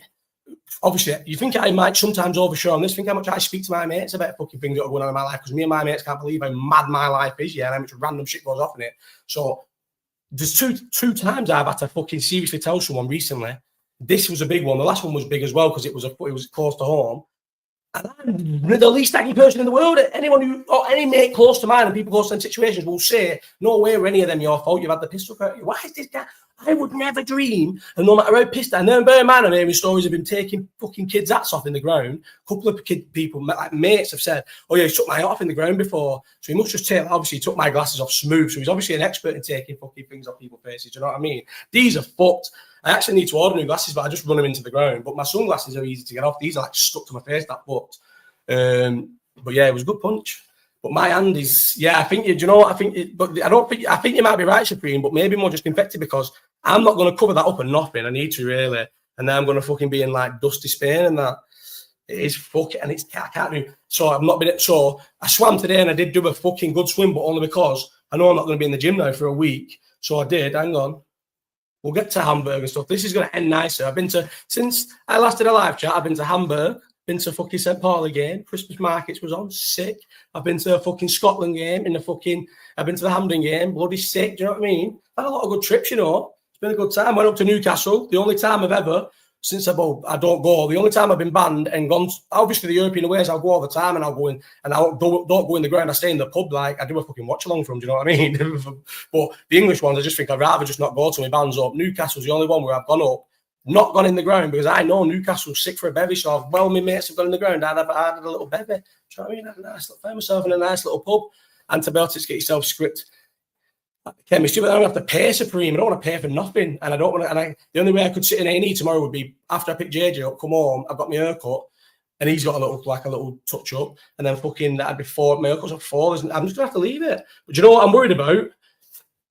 Obviously, you think I might sometimes overshow on this. Think how much I speak to my mates about fucking things that are going on in my life because me and my mates can't believe how mad my life is, yeah, and how much random shit goes off in it. So there's two times I've had to fucking seriously tell someone recently. This was a big one. The last one was big as well because it was close to home. And I'm the least angry person in the world. Anyone who, or any mate close to mine and people close to them situations will say, no way were any of them your fault. You've had the pistol out. Why is this guy? I would never dream. And no matter how pissed, and then bear in mind, I'm hearing stories of him taking fucking kids' hats off in the ground. A couple of people, like mates, have said, oh yeah, he took my hat off in the ground before. So he must just take, obviously he took my glasses off smooth. So he's obviously an expert in taking fucking things off people's faces. Do you know what I mean? These are fucked. I actually need to order new glasses, but I just run them into the ground. But my sunglasses are easy to get off. These are like stuck to my face, that fucked. But yeah, it was a good punch. But my hand is, yeah, I think, do you know what? I think you might be right, Supreme, but maybe more just infected because I'm not going to cover that up and nothing. I need to really. And then I'm going to fucking be in like dusty Spain and that. It is fucking, and I can't do. So I've not been, so I swam today and I did do a fucking good swim, but only because I know I'm not going to be in the gym now for a week. So I did, hang on. We'll get to Hamburg and stuff. This is going to end nicer. I've been to, since I last did a live chat, I've been to Hamburg, been to fucking St. Pauli game, Christmas markets was on, sick. I've been to a fucking Scotland game, I've been to the Hampden game, bloody sick, do you know what I mean? I've had a lot of good trips, you know. It's been a good time. Went up to Newcastle, the only time I've ever, since I don't go, the only time I've been banned and gone, obviously the European aways, I'll go all the time and I'll go in, and I don't go in the ground, I stay in the pub, like I do a fucking watch along from, do you know what I mean? But the English ones, I just think I'd rather just not go to my bands up. Newcastle's the only one where I've gone up, not gone in the ground, because I know Newcastle's sick for a bevy, so my mates have gone in the ground, I'd had a little bevy, do you know what I mean? I had a nice little, find myself in a nice little pub, antibiotics, get yourself script. Chemistry, but I don't have to pay Supreme. I don't want to pay for nothing, and I don't want to. And the only way I could sit in A&E tomorrow would be after I pick JJ up, come home. I've got my haircut, and he's got a little touch up, and then fucking that'd be four. My haircut's at 4. I'm just gonna have to leave it. But do you know what I'm worried about?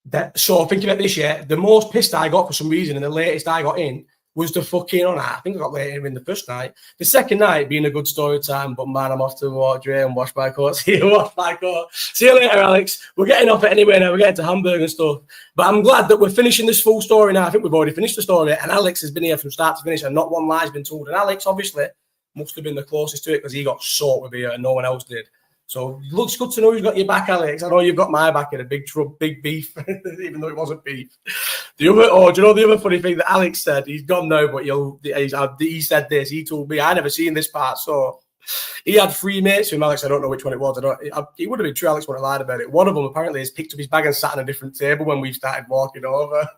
That so thinking about this year, the most pissed I got for some reason, and the latest I got in was the fucking I think I got later in the first night. The second night being a good story time, but man, I'm off to watch Dre and wash my coat. See you later, Alex. We're getting off it anyway now. We're getting to Hamburg and stuff. But I'm glad that we're finishing this full story now. I think we've already finished the story, and Alex has been here from start to finish, and not one lie's been told. And Alex obviously must have been the closest to it because he got soaked with beer and no one else did. So it looks good to know you've got your back, Alex. I know you've got my back in a big trouble, big beef, even though it wasn't beef. Do you know the other funny thing that Alex said? He's gone now, but he said this. He told me, I never seen this part. So he had 3 mates with him, Alex. I don't know which one it was. It would have been true. Alex would have lied about it. One of them apparently has picked up his bag and sat on a different table when we started walking over.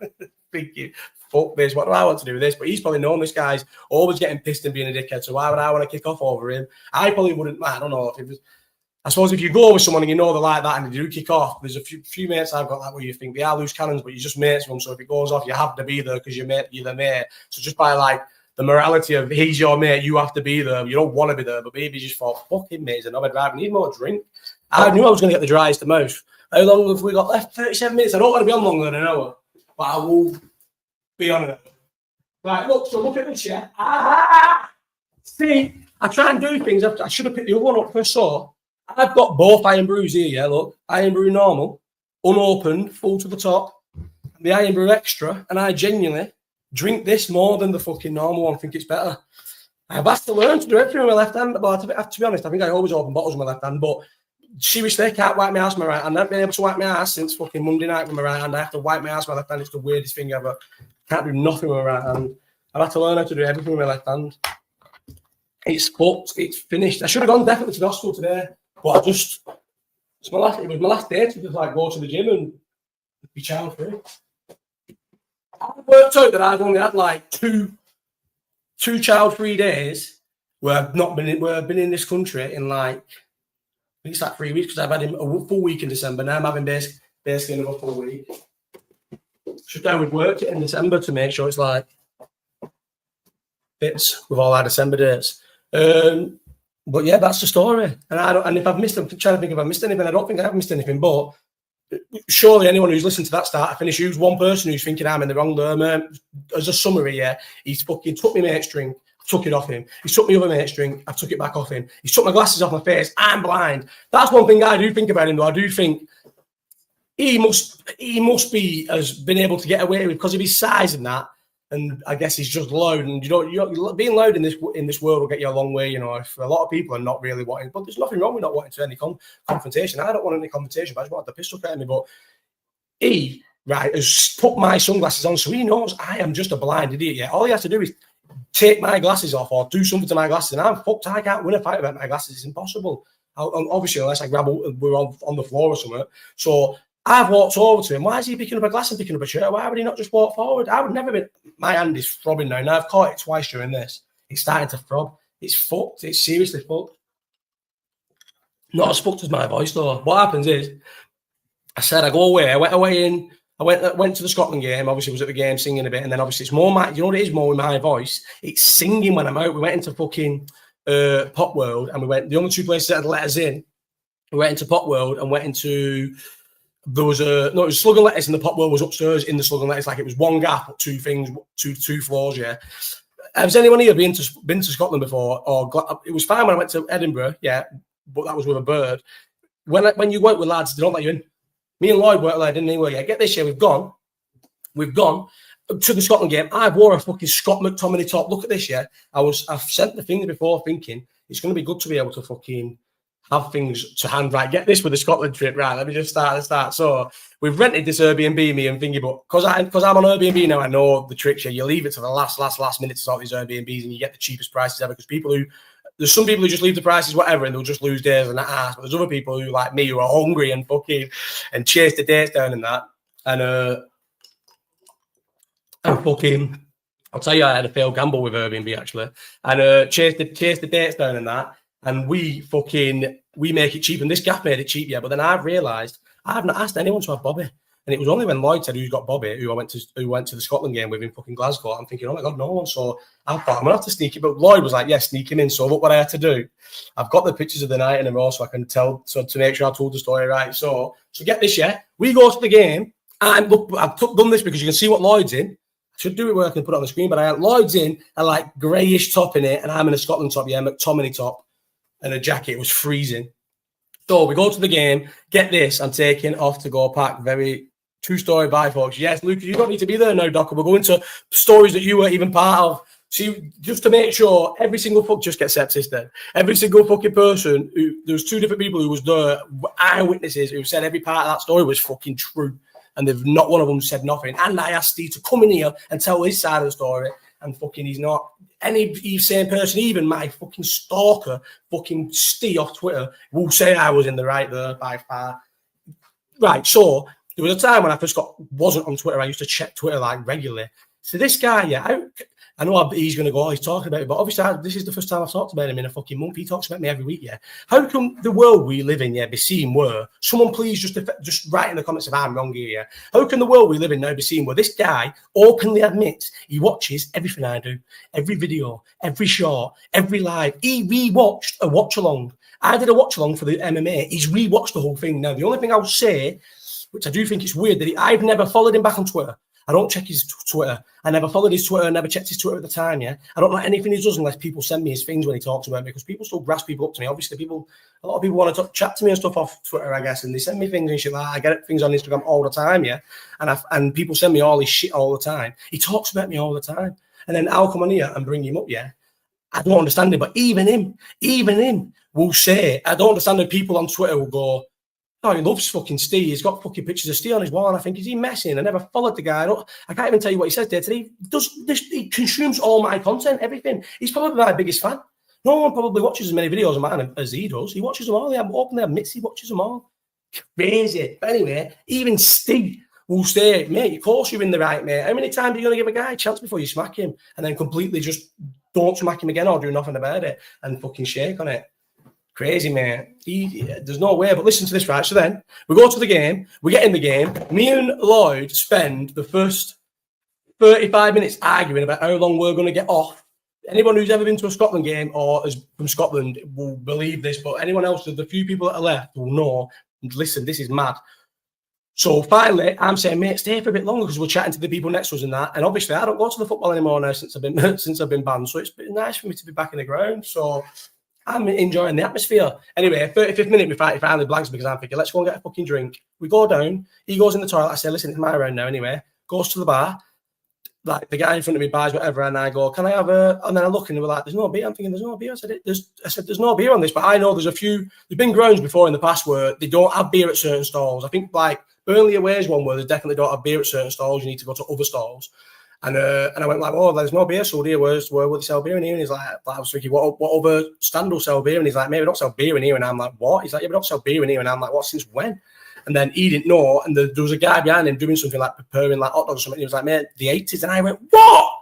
Thinking, fuck this. What do I want to do with this? But he's probably known this guy's always getting pissed and being a dickhead. So why would I want to kick off over him? I probably wouldn't. I don't know if it was. I suppose if you go with someone and you know they're like that and they do kick off, there's a few mates I've got that where you think they are loose cannons, but you're just mates with them. So if it goes off, you have to be there because you're the mate. So just by like the morality of he's your mate, you have to be there. You don't want to be there, but maybe you just thought, fucking mate, I'm a driver. I need more drink. I knew I was going to get the driest the most. How long have we got left? 37 minutes. I don't want to be on longer than an hour, but I will be on it. Right, look, so look at this, yeah. See, I try and do things. I should have picked the other one up first, so. I've got both Iron Brews here, yeah, look. Iron Brew normal, unopened, full to the top. The Iron Brew extra, and I genuinely drink this more than the fucking normal one. I think it's better. I've had to learn to do everything with my left hand, but to be honest, I think I always open bottles with my left hand, but seriously, I can't wipe my ass with my right hand. I haven't been able to wipe my ass since fucking Monday night with my right hand. I have to wipe my ass with my left hand. It's the weirdest thing ever. Can't do nothing with my right hand. I've had to learn how to do everything with my left hand. It's fucked. It's finished. I should have gone definitely to the hospital today. But it was my last day to just like go to the gym and be child free. I worked out that I've only had like two child free days where I've been in this country in like, I think it's like 3 weeks because I've had a full week in December. Now I'm having basically another full week. Should I would work it in December to make sure it's like fits with all our December dates. But yeah, that's the story. And if I've missed, I'm trying to think if I've missed anything. I don't think I've missed anything. But surely anyone who's listened to that start to finish, who's one person who's thinking I'm in the wrong there, as a summary, yeah, he's fucking took my mate's drink, I took it off him. He's took my other mate's drink, I took it back off him. He's took my glasses off my face. I'm blind. That's one thing I do think about him, though. I do think he must be has been able to get away with because of his size and that. And I guess he's just loud, and being loud in this world will get you a long way. You know, if a lot of people are not really wanting, but there's nothing wrong with not wanting to any confrontation. I don't want any confrontation, but I just want the pistol at me. But he right, has put my sunglasses on, so he knows I am just a blind idiot. Yeah, all he has to do is take my glasses off or do something to my glasses, and I'm fucked. I can't win a fight about my glasses. It's impossible. Obviously, unless I grab we're on the floor or something. So I've walked over to him. Why is he picking up a glass and picking up a chair? Why would he not just walk forward? I would never be. My hand is throbbing now. Now I've caught it twice during this. It's starting to throb. It's fucked. It's seriously fucked. Not as fucked as my voice though. What happens is, I said I go away. I went away in. I went to the Scotland game. Obviously, was at the game singing a bit, and then obviously it's more my. You know what it is more with my voice. It's singing when I'm out. We went into fucking Pop World, and we went. The only two places that had let us in. We went into Pop World and went into. There was it was Slug and Lettuce, and the Pop World was upstairs in the Slug and Lettuce. Like it was one gap, two things, two floors. Yeah. Has anyone here been to Scotland before? Or it was fine when I went to Edinburgh. Yeah, but that was with a bird. When you work with lads, they don't let you in. Me and Lloyd weren't allowed in anyway. Yeah, get this year, we've gone to the Scotland game. I wore a fucking Scott McTominay top. Look at this, yeah. I've sent the thing before thinking it's going to be good to be able to fucking have things to hand. Right, get this with the Scotland trip. Right, let me just start. So we've rented this Airbnb, me and Thingy, but because I'm on Airbnb now, I know the tricks. Yeah, you leave it to the last minute to sort these Airbnbs, and you get the cheapest prices ever. Because there's some people who just leave the prices whatever, and they'll just lose days and that ass. But there's other people who, like me, who are hungry and fucking and chase the dates down and that. And fucking, I'll tell you, I had a failed gamble with Airbnb actually, and chase the dates down and that. And we make it cheap, and this gaff made it cheap, yeah. But then I've realised I've not asked anyone to have Bobby, and it was only when Lloyd said who's got Bobby, who went to the Scotland game with in fucking Glasgow. I'm thinking, oh my god, no one. So I thought I'm gonna have to sneak it, but Lloyd was like, yeah, sneak him in. So look what I had to do. I've got the pictures of the night in a row, so I can tell, so to make sure I told the story right. So get this, yeah. We go to the game, and look, I've done this because you can see what Lloyd's in. I should do it where I can put it on the screen, but Lloyd's in a like greyish top in it, and I'm in a Scotland top, yeah, McTominay top. And a jacket. It was freezing. So we go to the game. Get this. I'm taking off to go pack. Very true story. Bye, folks. Yes, Lucas, you don't need to be there now, Doc. We're going to stories that you weren't even part of. See, just to make sure every single fuck just get sepsis then. Every single fucking person there was two different people who was there, eyewitnesses who said every part of that story was fucking true. And they've not one of them said nothing. And I asked Steve to come in here and tell his side of the story. And fucking he's not any same person, even my fucking stalker, fucking Steve off Twitter, will say I was in the right there by far. Right, so there was a time when I first wasn't on Twitter. I used to check Twitter like regularly. So this guy, yeah, I know he's going to go, he's talking about it, but obviously this is the first time I've talked about him in a fucking month. He talks about me every week, yeah. How come the world we live in, yeah, be seen where, someone please just write in the comments if I'm wrong here, yeah. How can the world we live in now be seen where this guy openly admits he watches everything I do, every video, every short, every live. He rewatched a watch-along. I did a watch-along for the MMA. He's rewatched the whole thing. Now, the only thing I would say, which I do think is weird, that I've never followed him back on Twitter. I don't check his Twitter. I never followed his Twitter. I never checked his Twitter at the time, yeah? I don't like anything he does unless people send me his things when he talks about me, because people still grass people up to me. Obviously, a lot of people want to chat to me and stuff off Twitter, I guess, and they send me things and shit like that. I get things on Instagram all the time, yeah? And people send me all his shit all the time. He talks about me all the time. And then I'll come on here and bring him up, yeah? I don't understand it, but even him will say, I don't understand that people on Twitter will go, oh, he loves fucking Steve. He's got fucking pictures of Steve on his wall. And I think, is he messing? I never followed the guy. I can't even tell you what he says there today. He consumes all my content, everything. He's probably my biggest fan. No one probably watches as many videos of mine as he does. He watches them all. He openly admits he watches them all. Crazy. But anyway, even Steve will say, mate, of course you're in the right, mate. How many times are you going to give a guy a chance before you smack him? And then completely just don't smack him again or do nothing about it and fucking shake on it. Crazy, man. There's no way. But listen to this, right? So then we go to the game. We get in the game. Me and Lloyd spend the first 35 minutes arguing about how long we're going to get off. Anyone who's ever been to a Scotland game or is from Scotland will believe this, but anyone else, the few people that are left will know. Listen, this is mad. So finally, I'm saying, mate, stay for a bit longer because we're chatting to the people next to us and that. And obviously, I don't go to the football anymore now since I've been banned. So it's been nice for me to be back in the ground. So I'm enjoying the atmosphere. Anyway, 35th minute, we finally blanks because I'm thinking, let's go and get a fucking drink. We go down. He goes in the toilet. I say, listen, it's my round now anyway. Goes to the bar. Like, the guy in front of me buys whatever, and I go, can I have a... And then I look, and they were like, there's no beer. I'm thinking, there's no beer. I said, there's no beer on this, but I know there's been grounds before in the past where they don't have beer at certain stalls. I think, like, only aways one where they definitely don't have beer at certain stalls. You need to go to other stalls. And I went like, oh, there's no beer sold here. Where will they sell beer in here? And he's like, I was thinking, what other stand will sell beer? And he's like, maybe don't sell beer in here. And I'm like, what? He's like, yeah, we don't sell beer in here. And I'm like, what? Since when? And then he didn't know. And there was a guy behind him doing something like preparing like hot dogs or something. He was like, mate, the 80s. And I went, what?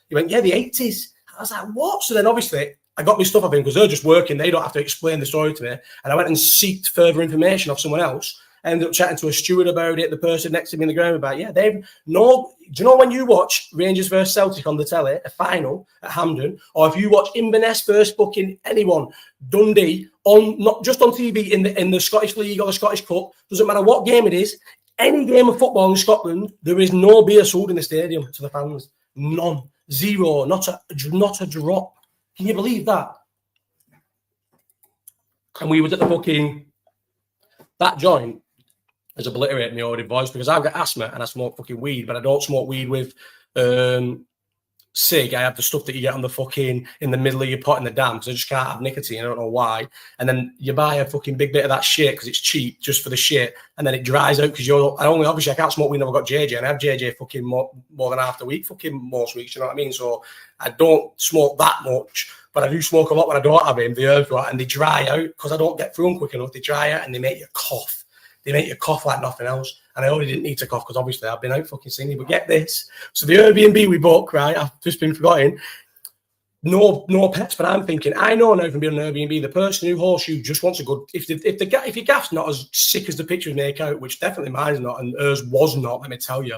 He went, yeah, the 80s. I was like, what? So then obviously I got my stuff off him because they're just working. They don't have to explain the story to me. And I went and sought further information off someone else. I ended up chatting to a steward about it, the person next to me in the ground about, yeah, they've no. Do you know when you watch Rangers versus Celtic on the telly, a final at Hampden, or if you watch Inverness versus fucking anyone, Dundee, on not just on TV in the Scottish League or the Scottish Cup, doesn't matter what game it is, any game of football in Scotland, there is no beer sold in the stadium to the fans. None. Zero. Not a drop. Can you believe that? And we was at the fucking, that joint has obliterated my already voice because I've got asthma and I smoke fucking weed, but I don't smoke weed with cig. I have the stuff that you get on the fucking, in the middle of your pot in the dam, because I just can't have nicotine. I don't know why. And then you buy a fucking big bit of that shit because it's cheap just for the shit, and then it dries out because obviously I can't smoke weed, I've got JJ, and I have JJ fucking more than half the week, fucking most weeks, you know what I mean? So I don't smoke that much, but I do smoke a lot when I don't have him, the herbs, right? And they dry out because I don't get through them quick enough. They dry out and they make you cough. They make you cough like nothing else. And I already didn't need to cough because obviously I've been out fucking singing. But get this. So the Airbnb we booked, right, I've just been forgetting. No pets, but I'm thinking, I know now from being on Airbnb, the person who horseshoe just wants a good, if your gaff's not as sick as the pictures make out, which definitely mine's not, and hers was not, let me tell you,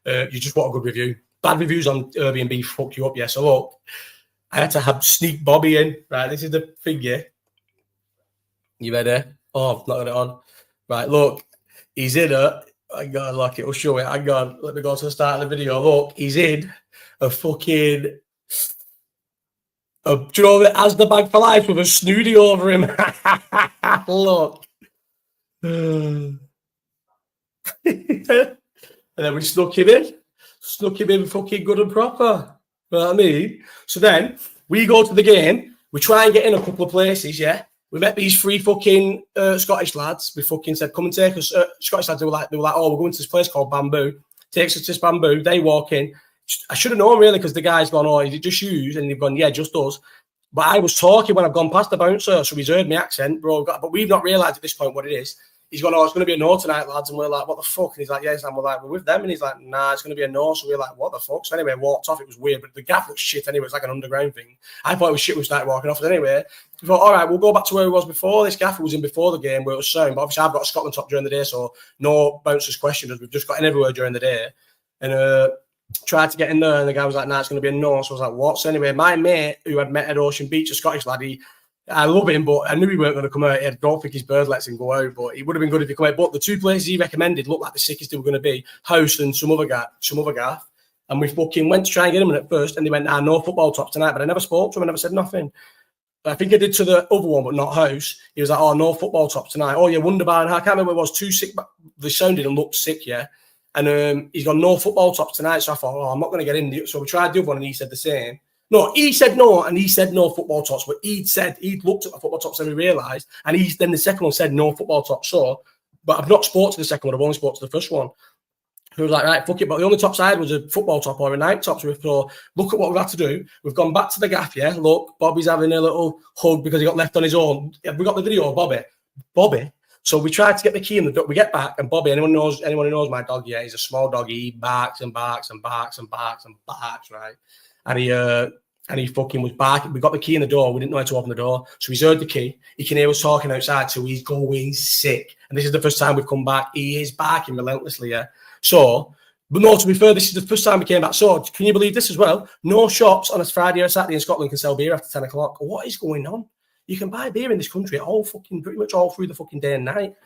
you just want a good review. Bad reviews on Airbnb fuck you up, yeah. So look, I had to have sneak Bobby in, right? This is the figure. You ready? Oh, I've not got it on. Right, look, he's in it. I got look, it'll show it. I got, let me go to the start of the video. Look, he's in a fucking, do you know that has the bag for life with a snooty over him? Look. And then we snuck him in fucking good and proper. You know what I mean? So then we go to the game, we try and get in a couple of places, yeah. We met these three fucking Scottish lads. We fucking said, come and take us. Scottish lads, they were like, oh, we're going to this place called Bamboo. Takes us to this Bamboo. They walk in. I should have known, really, because the guy's gone, oh, is it just you? And they've gone, yeah, just us. But I was talking when I've gone past the bouncer, so he's heard my accent, bro. But we've not realised at this point what it is. He's gone, oh, it's going to be a no tonight, lads. And we're like, what the fuck? And he's like, yes. And we're like, we're with them. And he's like, nah, it's going to be a no. So we're like, what the fuck? So anyway, walked off. It was weird. But the gaff looks shit anyway. It's like an underground thing. I thought it was shit. We started walking off. But anyway, we thought, all right, we'll go back to where we was before. This gaffer was in before the game where it was sound. But obviously, I've got a Scotland top during the day. So no bouncers questioned us. We've just got in everywhere during the day. And tried to get in there. And the guy was like, nah, it's going to be a no. So I was like, what? So anyway, my mate who I'd met at Ocean Beach, a Scottish lad, I love him, but I knew he weren't going to come out. I don't think his bird lets him go out, but it would have been good if he come out. But the two places he recommended looked like the sickest they were going to be, House and some other gaff. And we fucking went to try and get him in at first, and they went, no football tops tonight. But I never spoke to him, I never said nothing. I think I did to the other one, but not House. He was like, oh, no football tops tonight. Oh, yeah, Wonderbar. And I can't remember what it was, too sick, but they sounded and looked sick, yeah. And he's got no football tops tonight. So I thought, oh, I'm not going to get in. So we tried the other one, and he said the same. No, he said no, and he said no football tops. But he'd looked at the football tops and we realised, and then the second one said no football tops. So, but I've not spoke to the second one. I've only spoke to the first one. He was like, right, fuck it. But the only top side was a football top or a night top. So we thought, look at what we've had to do. We've gone back to the gaff, yeah. Look, Bobby's having a little hug because he got left on his own. We got the video of Bobby. So we tried to get the key in the door. We get back, and Bobby, anyone who knows my dog, yeah, he's a small dog. He barks and barks and barks and barks and barks, right? And he fucking was barking. We got the key in the door. We didn't know how to open the door. So he's heard the key. He can hear us talking outside. So he's going sick. And this is the first time we've come back. He is barking relentlessly, yeah. So, but no, to be fair, this is the first time we came back. So can you believe this as well? No shops on a Friday or Saturday in Scotland can sell beer after 10 o'clock. What is going on? You can buy beer in this country pretty much all through the fucking day and night.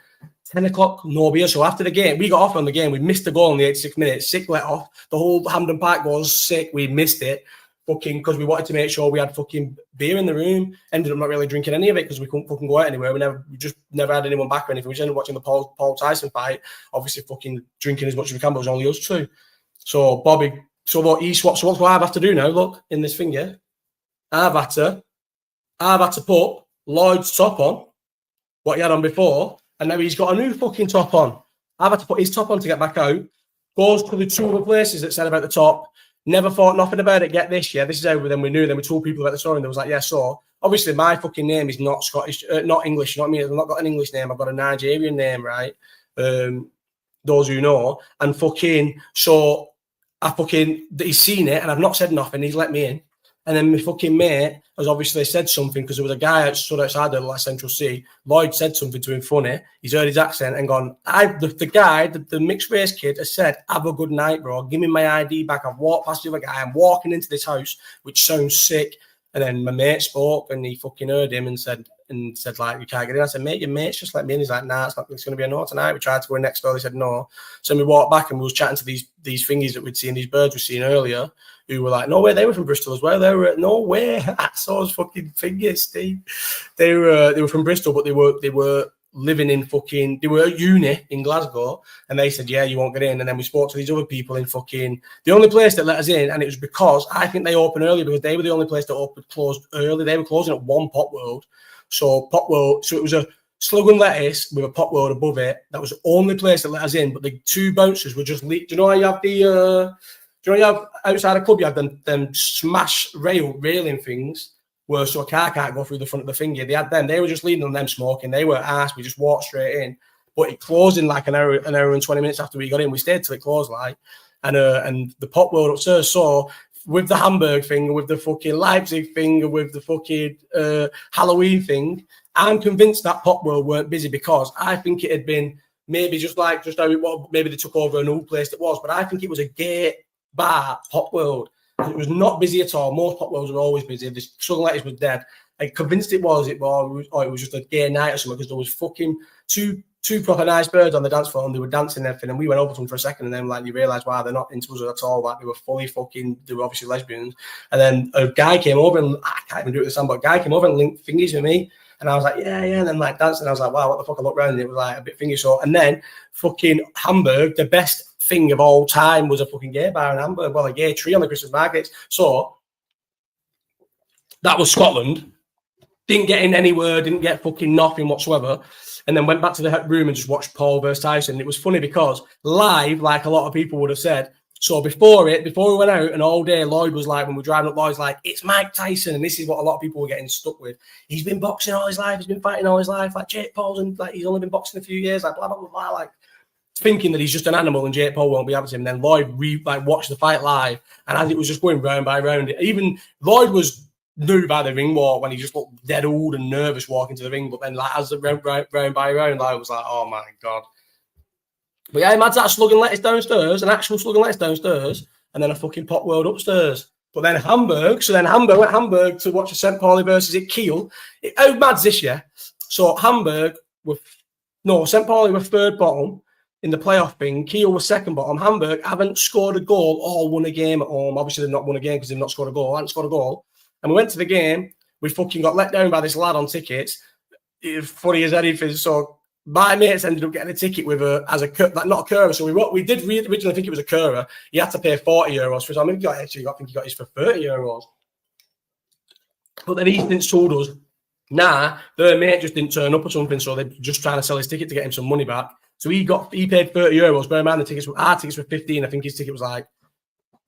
10 o'clock, no beer. So after the game, we got off on the game. We missed the goal in the 86th minute. Sick let off. The whole Hampden Park was sick. We missed it. Fucking because we wanted to make sure we had fucking beer in the room. Ended up not really drinking any of it because we couldn't fucking go out anywhere. We just never had anyone back or anything. We just ended up watching the Paul Tyson fight. Obviously, fucking drinking as much as we can, but it was only us two. So Bobby, so what he swapped. So what I've had to do now? Look in this thing here. I've had to put Lloyd's top on, what he had on before, and now he's got a new fucking top on. I've had to put his top on to get back out. Goes to the two other places that said about the top. Never thought nothing about it. Get this, yeah. This is how then we knew. Then we told people about the story, and they was like, yeah. So obviously, my fucking name is not Scottish, not English. You know what I mean? I've not got an English name. I've got a Nigerian name, right? Those who know, and fucking so he's seen it, and I've not said nothing. He's let me in. And then my fucking mate has obviously said something because there was a guy stood outside the like Central C. Lloyd said something to him funny. He's heard his accent and gone, the mixed race kid has said, have a good night, bro. Give me my ID back. I've walked past the other guy. I'm walking into this house, which sounds sick. And then my mate spoke and he fucking heard him and said like, you can't get in. I said, mate, your mate's just let me in. He's like, nah, it's going to be a no tonight. We tried to go in next door. They said no. So we walked back and we was chatting to these thingies that we'd seen, these birds we'd seen earlier, who were like, no way, they were from Bristol as well. They were, no way. I saw those fucking fingers, Steve. They were from Bristol, but they were living in fucking, they were at uni in Glasgow, and they said, yeah, you won't get in. And then we spoke to these other people in fucking, the only place that let us in, and it was because I think they opened early because they were the only place that closed early. They were closing at one Pop World. So it was a slug and lettuce with a Pop World above it. That was the only place that let us in, but the two bouncers were just, do you know how you have the, do you know you have outside a club, you have them smash railing things where so a car can't go through the front of the finger. They had them. They were just leading on them smoking. They were asked. We just walked straight in. But it closed in like an hour and 20 minutes after we got in. We stayed till it closed like. And the Pop World upstairs. So with the Hamburg thing, with the fucking Leipzig thing, with the fucking Halloween thing, I'm convinced that Pop World weren't busy because I think it had been maybe just how it was. Maybe they took over an old place that was. But I think it was a gay bar Pop World. It was not busy at all. Most Pop Worlds were always busy. The Southern Lettuce was dead. I'm convinced it was just a gay night or something because there was fucking two proper nice birds on the dance floor and they were dancing and everything. And we went over to them for a second and then like you realise, wow, they're not into us at all. Like they were fully fucking, they were obviously lesbians. And then a guy came over and I can't even do it this time, but a guy came over and linked fingers with me. And I was like, yeah. And then like dancing, I was like, wow, what the fuck? I looked around and it was like a bit fingy. So, and then fucking Hamburg, the best thing of all time was a fucking gay bar in Hamburg. Well, a gay tree on the Christmas markets. So that was Scotland. Didn't get in anywhere, didn't get fucking nothing whatsoever. And then went back to the room and just watched Paul versus Tyson. It was funny because live, like a lot of people would have said, so before we went out and all day, Lloyd was like, when we were driving up, Lloyd's like, it's Mike Tyson. And this is what a lot of people were getting stuck with. He's been boxing all his life. He's been fighting all his life. Like Jake Paul's and like he's only been boxing a few years, like blah, blah, blah, blah. Like thinking that he's just an animal and Jake Paul won't be able to him. And then Lloyd watched the fight live. And as it was just going round by round, even Lloyd was new by the ring walk when he just looked dead old and nervous walking to the ring. But then like as the round by round, I was like, oh my God. But yeah, imagine that slug and lettuce downstairs, an actual slug and lettuce downstairs, and then a fucking Pop World upstairs. But then Hamburg, went Hamburg to watch the St. Pauli versus at Kiel. How mad's this, yeah? So Hamburg St. Pauli were third bottom in the playoff thing. Kiel was second bottom. Hamburg haven't scored a goal or won a game at home. Obviously, they've not won a game because they've not scored a goal. Haven't scored a goal. And we went to the game. We fucking got let down by this lad on tickets. It was funny as anything. So my mates ended up getting a ticket with not a Cura. So we did originally think it was a Cura. You had to pay €40 for it. I mean, I think he got his for €30. But then he since told us, nah, their mate just didn't turn up or something. So they're just trying to sell his ticket to get him some money back. So he paid €30. Bear in mind, our tickets were 15. I think his ticket was like,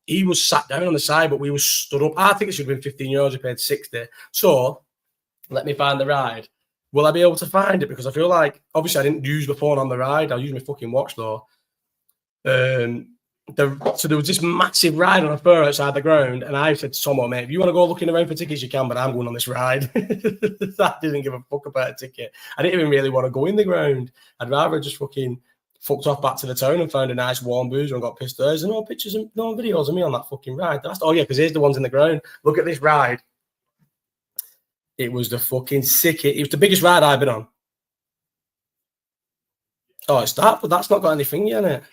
he was sat down on the side, but we were stood up. Our ticket should have been €15. We paid 60. So let me find the ride. Will I be able to find it? Because I feel like, obviously, I didn't use the phone on the ride. I'll use my fucking watch, though. So there was this massive ride on a fur outside the ground, and I said to someone, mate, if you want to go looking around for tickets, you can, but I'm going on this ride. I didn't give a fuck about a ticket. I didn't even really want to go in the ground. I'd rather just fucking fucked off back to the town and found a nice warm boozer and got pissed. There's no pictures and no videos of me on that fucking ride. Because here's the ones in the ground. Look at this ride. It was the fucking sickest. It was the biggest ride I've been on. Oh, it's that, but that's not got anything yet in it.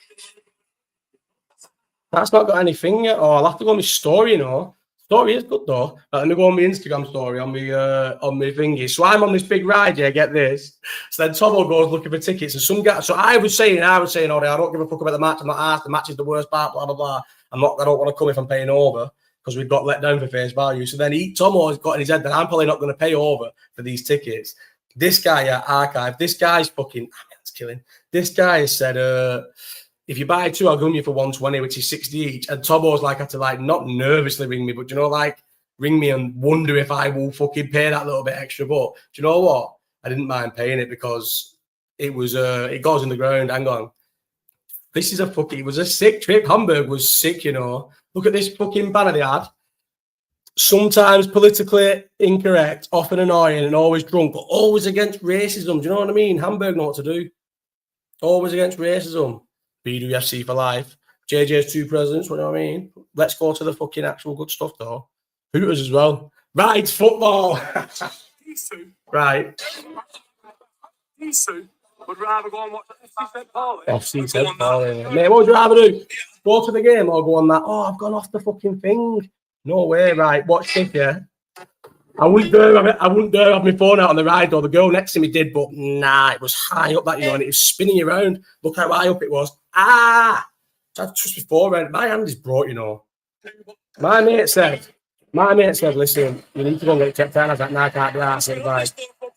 That's not got anything yet. Oh, I'll have to go on my story, you know. Story is good though. Let me go on my Instagram story on my thingy. So I'm on this big ride, yeah, get this. So then Tomo goes looking for tickets, and some guy. So I was saying, oh, I don't give a fuck about the match. I'm not asked. The match is the worst part. Blah blah blah. I don't want to come if I'm paying over because we've got let down for face value. So then Tomo has got in his head that I'm probably not going to pay over for these tickets. This guy at Archive, this guy's fucking. killing. This guy said, if you buy 2, I'll give you for 120, which is 60 each. And Tobo's like, had to like not nervously ring me, but you know, like ring me and wonder if I will fucking pay that little bit extra. But do you know what? I didn't mind paying it because it was it goes in the ground. Hang on. This is it was a sick trip. Hamburg was sick, you know. Look at this fucking banner they had. Sometimes politically incorrect, often annoying, and always drunk, but always against racism. Do you know what I mean? Hamburg know what to do. Always against racism. BWFC for life. JJ's 2 presidents, what do you know what I mean? Let's go to the fucking actual good stuff, though. Hooters as well. Right, football. Right. Would rather go and watch Pauli. FC said Pauli. Mate, what would you rather do? Go to the game or go on that? Oh, I've gone off the fucking thing. No way, right. Watch this, yeah. I wouldn't dare have my phone out on the ride, though. The girl next to me did, but nah, it was high up that, you know, and it was spinning around. Look how high up it was. Ah! So I trust my phone. My hand is broke, you know. My mate said, listen, you need to go and get it checked out. I was like, nah, I can't do that.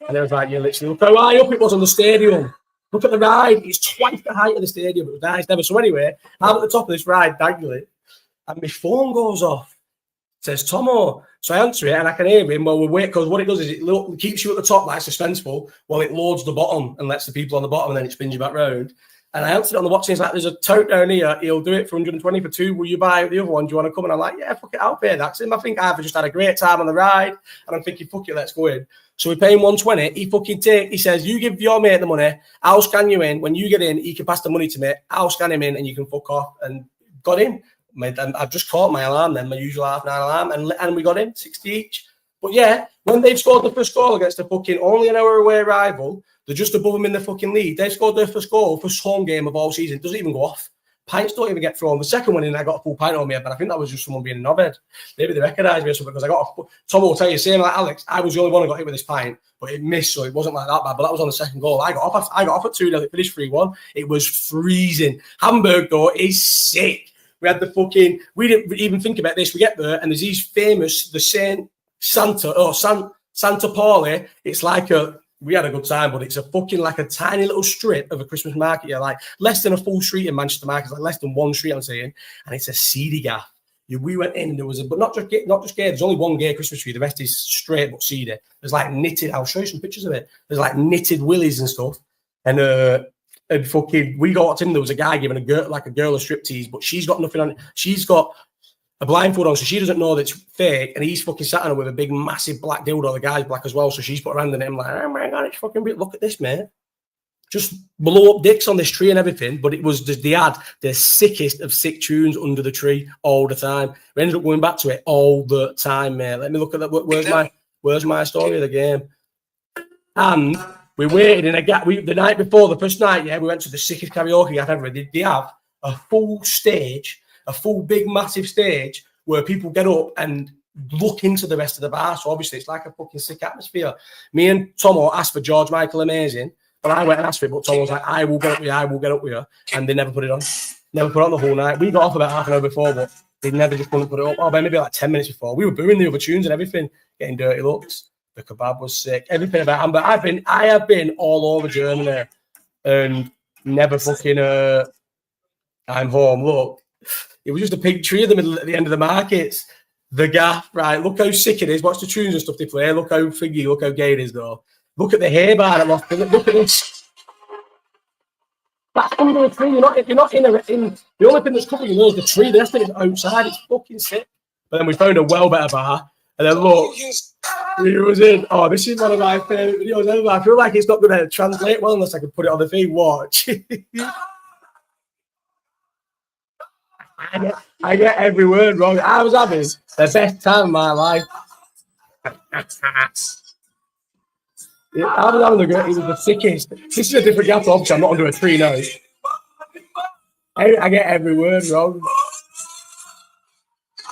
And I was like, you literally, look how high up it was on the stadium. Look at the ride. It's twice the height of the stadium. It was nice. Never. So anyway, I'm at the top of this ride, dangling, and my phone goes off. It says, Tomo. So I answer it, and I can hear him while we wait, because what it does is it keeps you at the top, like suspenseful, while it loads the bottom and lets the people on the bottom, and then it spins you back round. And I answered it on the watch, and it's like, there's a tote down here. He'll do it for 120 for 2. Will you buy the other one? Do you want to come? And I'm like, yeah, fuck it, I'll pay that. I think I've just had a great time on the ride, and I'm thinking, fuck it, let's go in. So we pay him 120. He says, you give your mate the money, I'll scan you in. When you get in, he can pass the money to me. I'll scan him in, and you can fuck off. And got in. I've just caught my alarm then, my usual 9:30 alarm, and we got in 60 each. But yeah, when they've scored the first goal against the fucking only an hour away rival, they're just above them in the fucking league. They scored their first goal, first home game of all season. It doesn't even go off. Pints don't even get thrown. The second one in, I got a full pint on me, but I think that was just someone being a knobhead. Maybe they recognised me or something, because Tom will tell you, same like Alex, I was the only one who got hit with this pint, but it missed, so it wasn't like that bad. But that was on the second goal. I got off at 2-0. It finished 3-1. It was freezing. Hamburg, though, is sick. We had we didn't even think about this. We get there, and there's these famous, the Santa Pauli. It's like we had a good time, but it's a fucking like a tiny little strip of a Christmas market. Yeah, like less than a full street in Manchester market. It's like less than one street, I'm saying. And it's a seedy gaff. We went in, and there was but not just gay. There's only one gay Christmas tree. The rest is straight but seedy. There's like knitted. I'll show you some pictures of it. There's like knitted willies and stuff. And fucking, we got in. There was a guy giving a girl a striptease, but she's got nothing on. She's got a blindfold on, so she doesn't know that it's fake. And he's fucking sat on her with a big, massive black dildo. The guy's black as well, so she's put her hand in it. I'm like, oh my god, it's fucking big. Look at this, man. Just blow up dicks on this tree and everything. But it was just, they had the sickest of sick tunes under the tree all the time. We ended up going back to it all the time, mate. Let me look at that. Where's my story of the game? And we waited in a gap. The night before, the first night, we went to the sickest karaoke I've ever. They have a full stage, a full big massive stage where people get up and look into the rest of the bar. So obviously it's like a fucking sick atmosphere. Me and Tomo asked for George Michael Amazing, but I went and asked for it, but Tomo was like, I will get up with you. And they never put it on. Never put it on the whole night. We got off about half an hour before, but they never just couldn't put it up. Oh, maybe like 10 minutes before. We were booing the other tunes and everything, getting dirty looks. The kebab was sick. Everything about Hamburg. I have been all over Germany and never fucking I'm home. Look, it was just a pink tree in the middle at the end of the markets. The gaff, right? Look how sick it is. Watch the tunes and stuff they play. Look how figgy, look how gay it is, though. Look at the hair bar at Loft. Look at this. That's under a tree. You're not in the only thing that's covering you is the tree. The rest of it is outside. It's fucking sick. But then we found a well better bar. And then look, he was in. Oh, this is one of my favourite videos ever. I feel like it's not going to translate well unless I can put it on the thing. Watch. I get every word wrong. I was having the best time of my life. I was having the great. It was the sickest. This is a different gap. Obviously, I'm not under a tree now. I get every word wrong.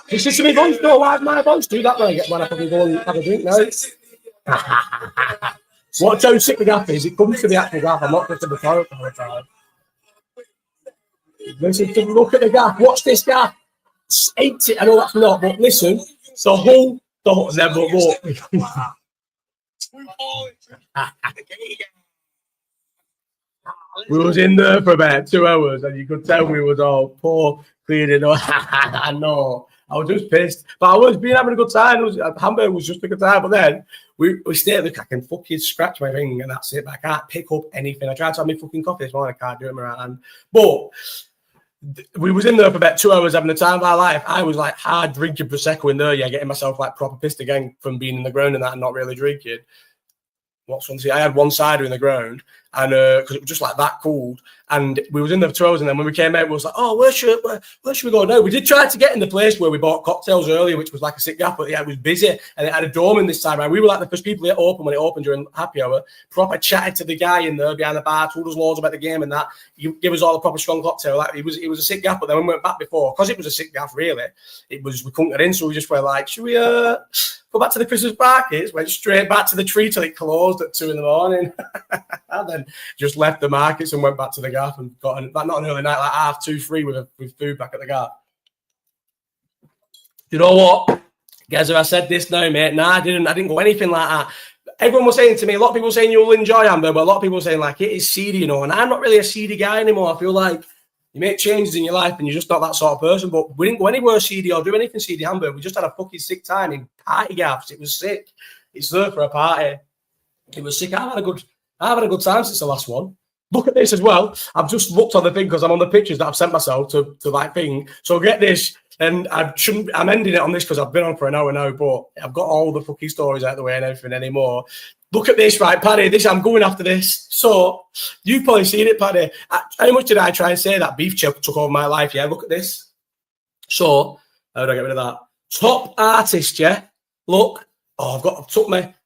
It's just my voice. No, why my voice do that when I fucking go and have a drink now? Watch how sick the gaff is. It comes to the actual gaff. I'm not just in the toilet all the time. Listen to look at the gaff. Watch this gaff. Ain't it? I know that's not, but listen. The whole never look. We was in there for about 2 hours, and you could tell we was all poor, cleaning up. I know. I was just pissed. But I was having a good time. Hamburg was just a good time. But then we stayed there. I can fucking scratch my ring and that's it. But I can't pick up anything. I tried to have my fucking coffee this morning. I can't do it in my right hand. But we was in there for about 2 hours having the time of our life. I was like hard drinking Prosecco in there, getting myself like proper pissed again from being in the ground and that and not really drinking. What's one? See, I had one cider in the ground, and because it was just like that cold, and we was in there for 2 hours, and then when we came out, we was like, oh, where should we go now? We did try to get in the place where we bought cocktails earlier, which was like a sick gap, but it was busy, and it had a door in this time. And we were like the first people to open when it opened during happy hour. Proper chatted to the guy in there behind the bar, told us loads about the game and that. You give us all a proper strong cocktail. Like it was a sick gap, but then when we went back before, because it was a sick gap, really, we couldn't get in, so we just were like, should we go back to the Christmas markets? Went straight back to the tree till it closed at 2 a.m. And then just left the markets and went back to the gaff and got not an early night, like 2:30, 3 with food back at the gaff. You know what? Guys, have I said this now, mate? Nah, I didn't go anything like that. Everyone was saying to me, a lot of people saying you'll enjoy Hamburg, but a lot of people saying like it is seedy, and I'm not really a seedy guy anymore. I feel like you make changes in your life and you're just not that sort of person. But we didn't go anywhere seedy or do anything seedy Hamburg. We just had a fucking sick time in party gaffs. It was sick. It's there for a party. It was sick. I've had a good time since the last one. Look at this as well. I've just looked on the thing because I'm on the pictures that I've sent myself to like thing. So get this, and I'm ending it on this because I've been on for an hour now, but I've got all the fucking stories out of the way and everything anymore. Look at this, right, Paddy? I'm going after this. So you've probably seen it, Paddy. How much did I try and say that beef took over my life? Yeah, look at this. So how do I get rid of that? Top artist, yeah. Look. Oh,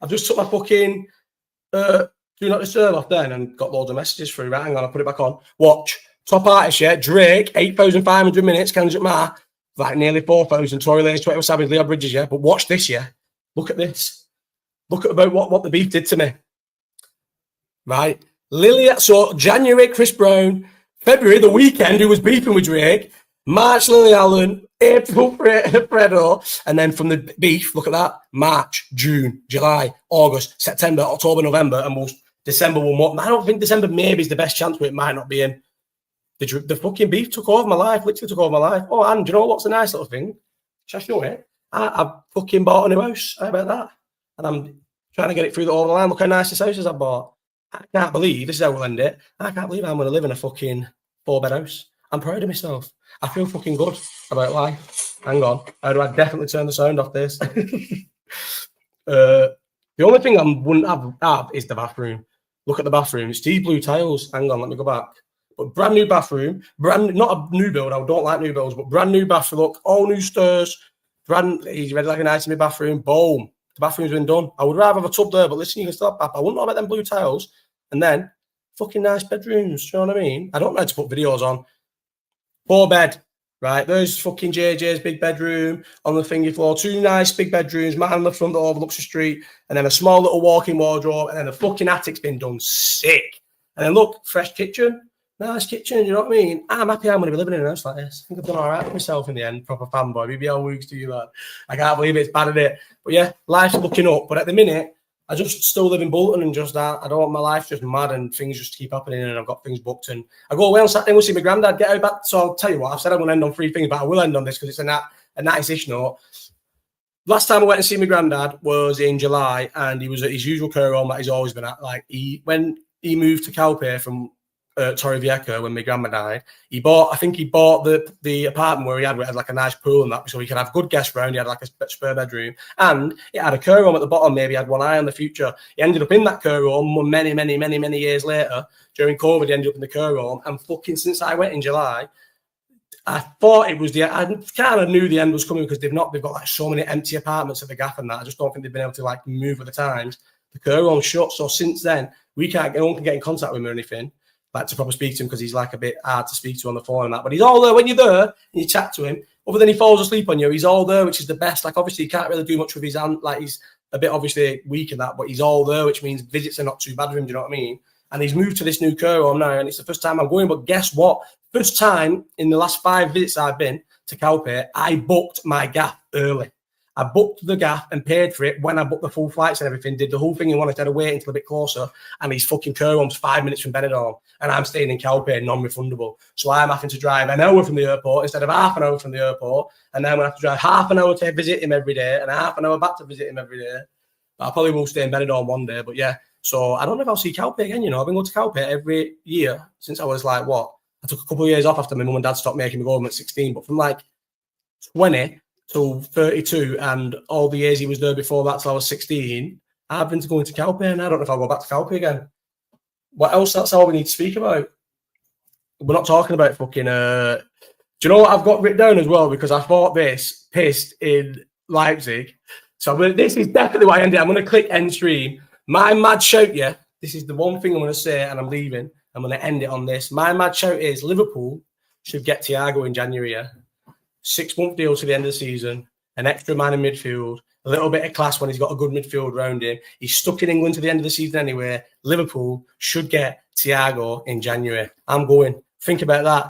I've just took my fucking do not disturb off then and got loads of messages through. Right, hang on, I'll put it back on. Watch. Top artist, yeah. Drake, 8,500 minutes. Kendrick Lamar, like nearly 4,000. Tory Lanez, 21 Savage, Leo Bridges, yeah. But watch this, yeah. Look at this. Look at about what the beef did to me. Right. So January, Chris Brown. February, The Weeknd, who was beefing with Drake. March, Lily Allen. April, Fredo. And then from the beef, look at that. March, June, July, August, September, October, November, and December will more. I don't think December maybe is the best chance, but it might not be in. The fucking beef took over my life, literally took over my life. Oh, and do you know what's a nice little thing? Shall I show it? I've fucking bought a new house. How about that? And I'm trying to get it through over the line. Look how nice this house is I bought. I can't believe, this is how we'll end it. I can't believe I'm going to live in a fucking 4-bed house. I'm proud of myself. I feel fucking good about life. Hang on. How do I definitely turn the sound off this? The only thing I wouldn't have is the bathroom. Look at the bathroom. It's these blue tiles. Hang on, let me go back. But brand new bathroom. Not a new build. I don't like new builds, but brand new bathroom. Look, all new stairs. He's ready like a nice in my bathroom. Boom. The bathroom's been done. I would rather have a tub there, but listen, you can still have bath. I wouldn't know about them blue tiles. And then fucking nice bedrooms. Do you know what I mean? I don't like to put videos on. 4-bed, right? There's fucking JJ's big bedroom on the thingy floor. 2 nice big bedrooms, mine on the front that overlooks the street, and then a small little walk-in wardrobe, and then the fucking attic's been done sick. And then look, fresh kitchen, nice kitchen, you know what I mean? I'm happy I'm going to be living in a house like this. I think I've done all right with myself in the end, proper fanboy. BBL Woogs to you, lad. I can't believe it's bad at it. But yeah, life's looking up. But at the minute, I just still live in Bolton and just that. I don't want my life just mad and things just keep happening and I've got things booked. And I go away on Saturday and we'll see my granddad get out back. So I'll tell you what, I've said I'm going to end on 3 things, but I will end on this because it's a nice-ish note. Last time I went and see my granddad was in July and he was at his usual care home that he's always been at. Like when he moved to Calpe from Torrevieja when my grandma died, he bought the apartment where he had like a nice pool and that, so he could have good guests around. He had like a spare bedroom and it had a care home at the bottom. Maybe he had one eye on the future. He ended up in that care home many years later. During COVID, he ended up in the care home, and fucking since I went in July, I thought it was I kind of knew the end was coming because they've got like so many empty apartments at the gaff and that. I just don't think they've been able to like move with the times. The care home's shut, so since then no one can get in contact with him or anything. Like to probably speak to him because he's like a bit hard to speak to on the phone and that. But he's all there when you're there and you chat to him. Other than he falls asleep on you, he's all there, which is the best. Like obviously he can't really do much with his hand. Like he's a bit obviously weak in that, but he's all there, which means visits are not too bad for him. Do you know what I mean? And he's moved to this new care home now, and it's the first time I'm going. But guess what? First time in the last 5 visits I've been to Calpe, I booked my gaff early. I booked the gap and paid for it when I booked the full flights and everything, did the whole thing in one instead of waiting until a bit closer. And his fucking care home's 5 minutes from Benidorm. And I'm staying in Calpe, non-refundable. So I'm having to drive an hour from the airport instead of half an hour from the airport. And then I'm going to have to drive half an hour to visit him every day and half an hour back to visit him every day. I probably will stay in Benidorm one day, but yeah. So I don't know if I'll see Calpe again, you know. I've been going to Calpe every year since I was like, what? I took a couple of years off after my mum and dad stopped making me go home at 16. But from like 20 to 32 and all the years he was there before that till I was 16, I've been going to Calpe and I don't know if I'll go back to Calpe again. What else? That's all we need to speak about. We're not talking about fucking... do you know what I've got written down as well? Because I thought this pissed in Leipzig. So this is definitely what I ended. I'm going to click end stream. My mad shout, yeah, this is the one thing I'm going to say and I'm leaving. I'm going to end it on this. My mad shout is Liverpool should get Thiago in January, yeah? 6-month deal to the end of the season, an extra man in midfield, a little bit of class when he's got a good midfield around him. He's stuck in England to the end of the season anyway. Liverpool should get Thiago in January. I'm going. Think about that.